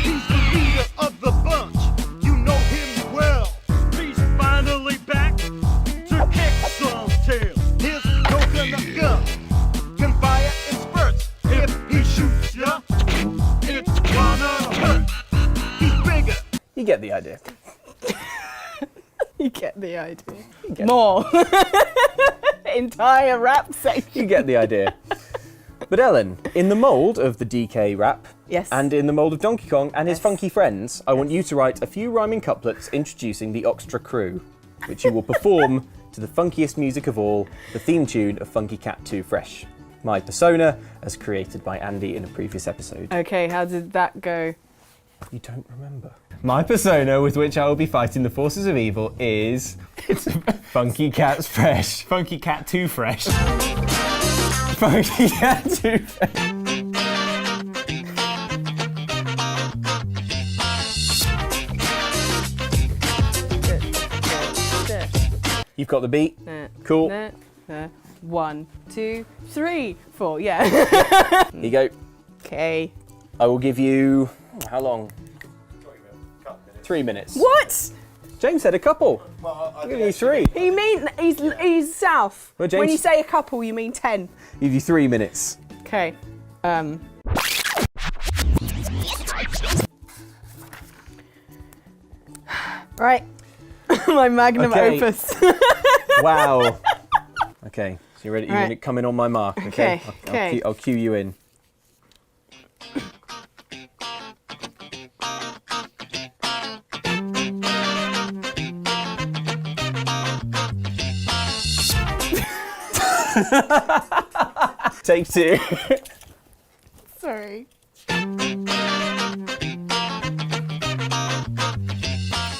He's the leader of the bunch. You know him well. He's finally back to kick some tail. His coconut gun can fire in spurts. If he shoots ya, it's gonna hurt. He's bigger. You get the idea. You get the idea. More. Entire rap section. You get the idea. But Ellen, in the mould of the DK Rap, Yes. and in the mould of Donkey Kong and his funky friends, I want you to write a few rhyming couplets introducing the Xtra crew, which you will perform to the funkiest music of all, the theme tune of Funky Cat 2 Fresh, my persona as created by Andy in a previous episode. Okay, how did that go? You don't remember. My persona with which I will be fighting the forces of evil is Funky Cat's Fresh. Funky Cat 2 Fresh. Funky Cat 2 Fresh. You've got the beat. Cool. 1, 2, 3, 4. Yeah. Here you go. Okay. I will give you, how long? 3 minutes. What? James said a couple. I'll give you 3. You mean he's south? Well, James- When you say a couple, you mean 10. Give you 3 minutes. Okay. Right. My magnum Okay. opus. Wow. Okay, so you ready? You're Right. going to come in on my mark, okay? Okay. I'll cue you in. Take 2. Sorry.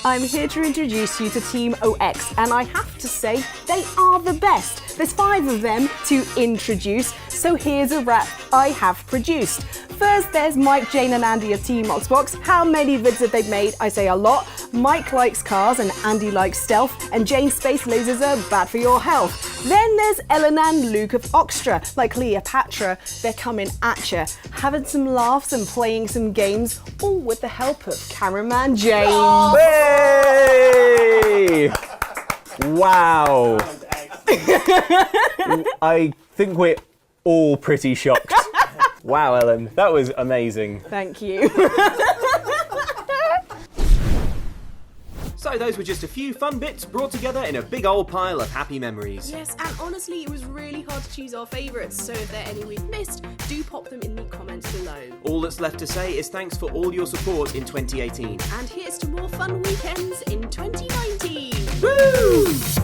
I'm here to introduce you to Team OX, and I have to say, they are the best. There's 5 of them to introduce, so here's a rap I have produced. First, there's Mike, Jane, and Andy of Team Oxbox. How many vids have they made? I say a lot. Mike likes cars, and Andy likes stealth, and Jane's space lasers are bad for your health. Then there's Ellen and Luke of Xtra. Like Cleopatra, they're coming at ya, having some laughs and playing some games, all with the help of cameraman James. Hey! Wow. I think we're all pretty shocked. Wow, Ellen, that was amazing. Thank you. So those were just a few fun bits brought together in a big old pile of happy memories. Yes, and honestly, it was really hard to choose our favourites, so if there are any we've missed, do pop them in the comments below. All that's left to say is thanks for all your support in 2018. And here's to more fun weekends in 2019! Woo!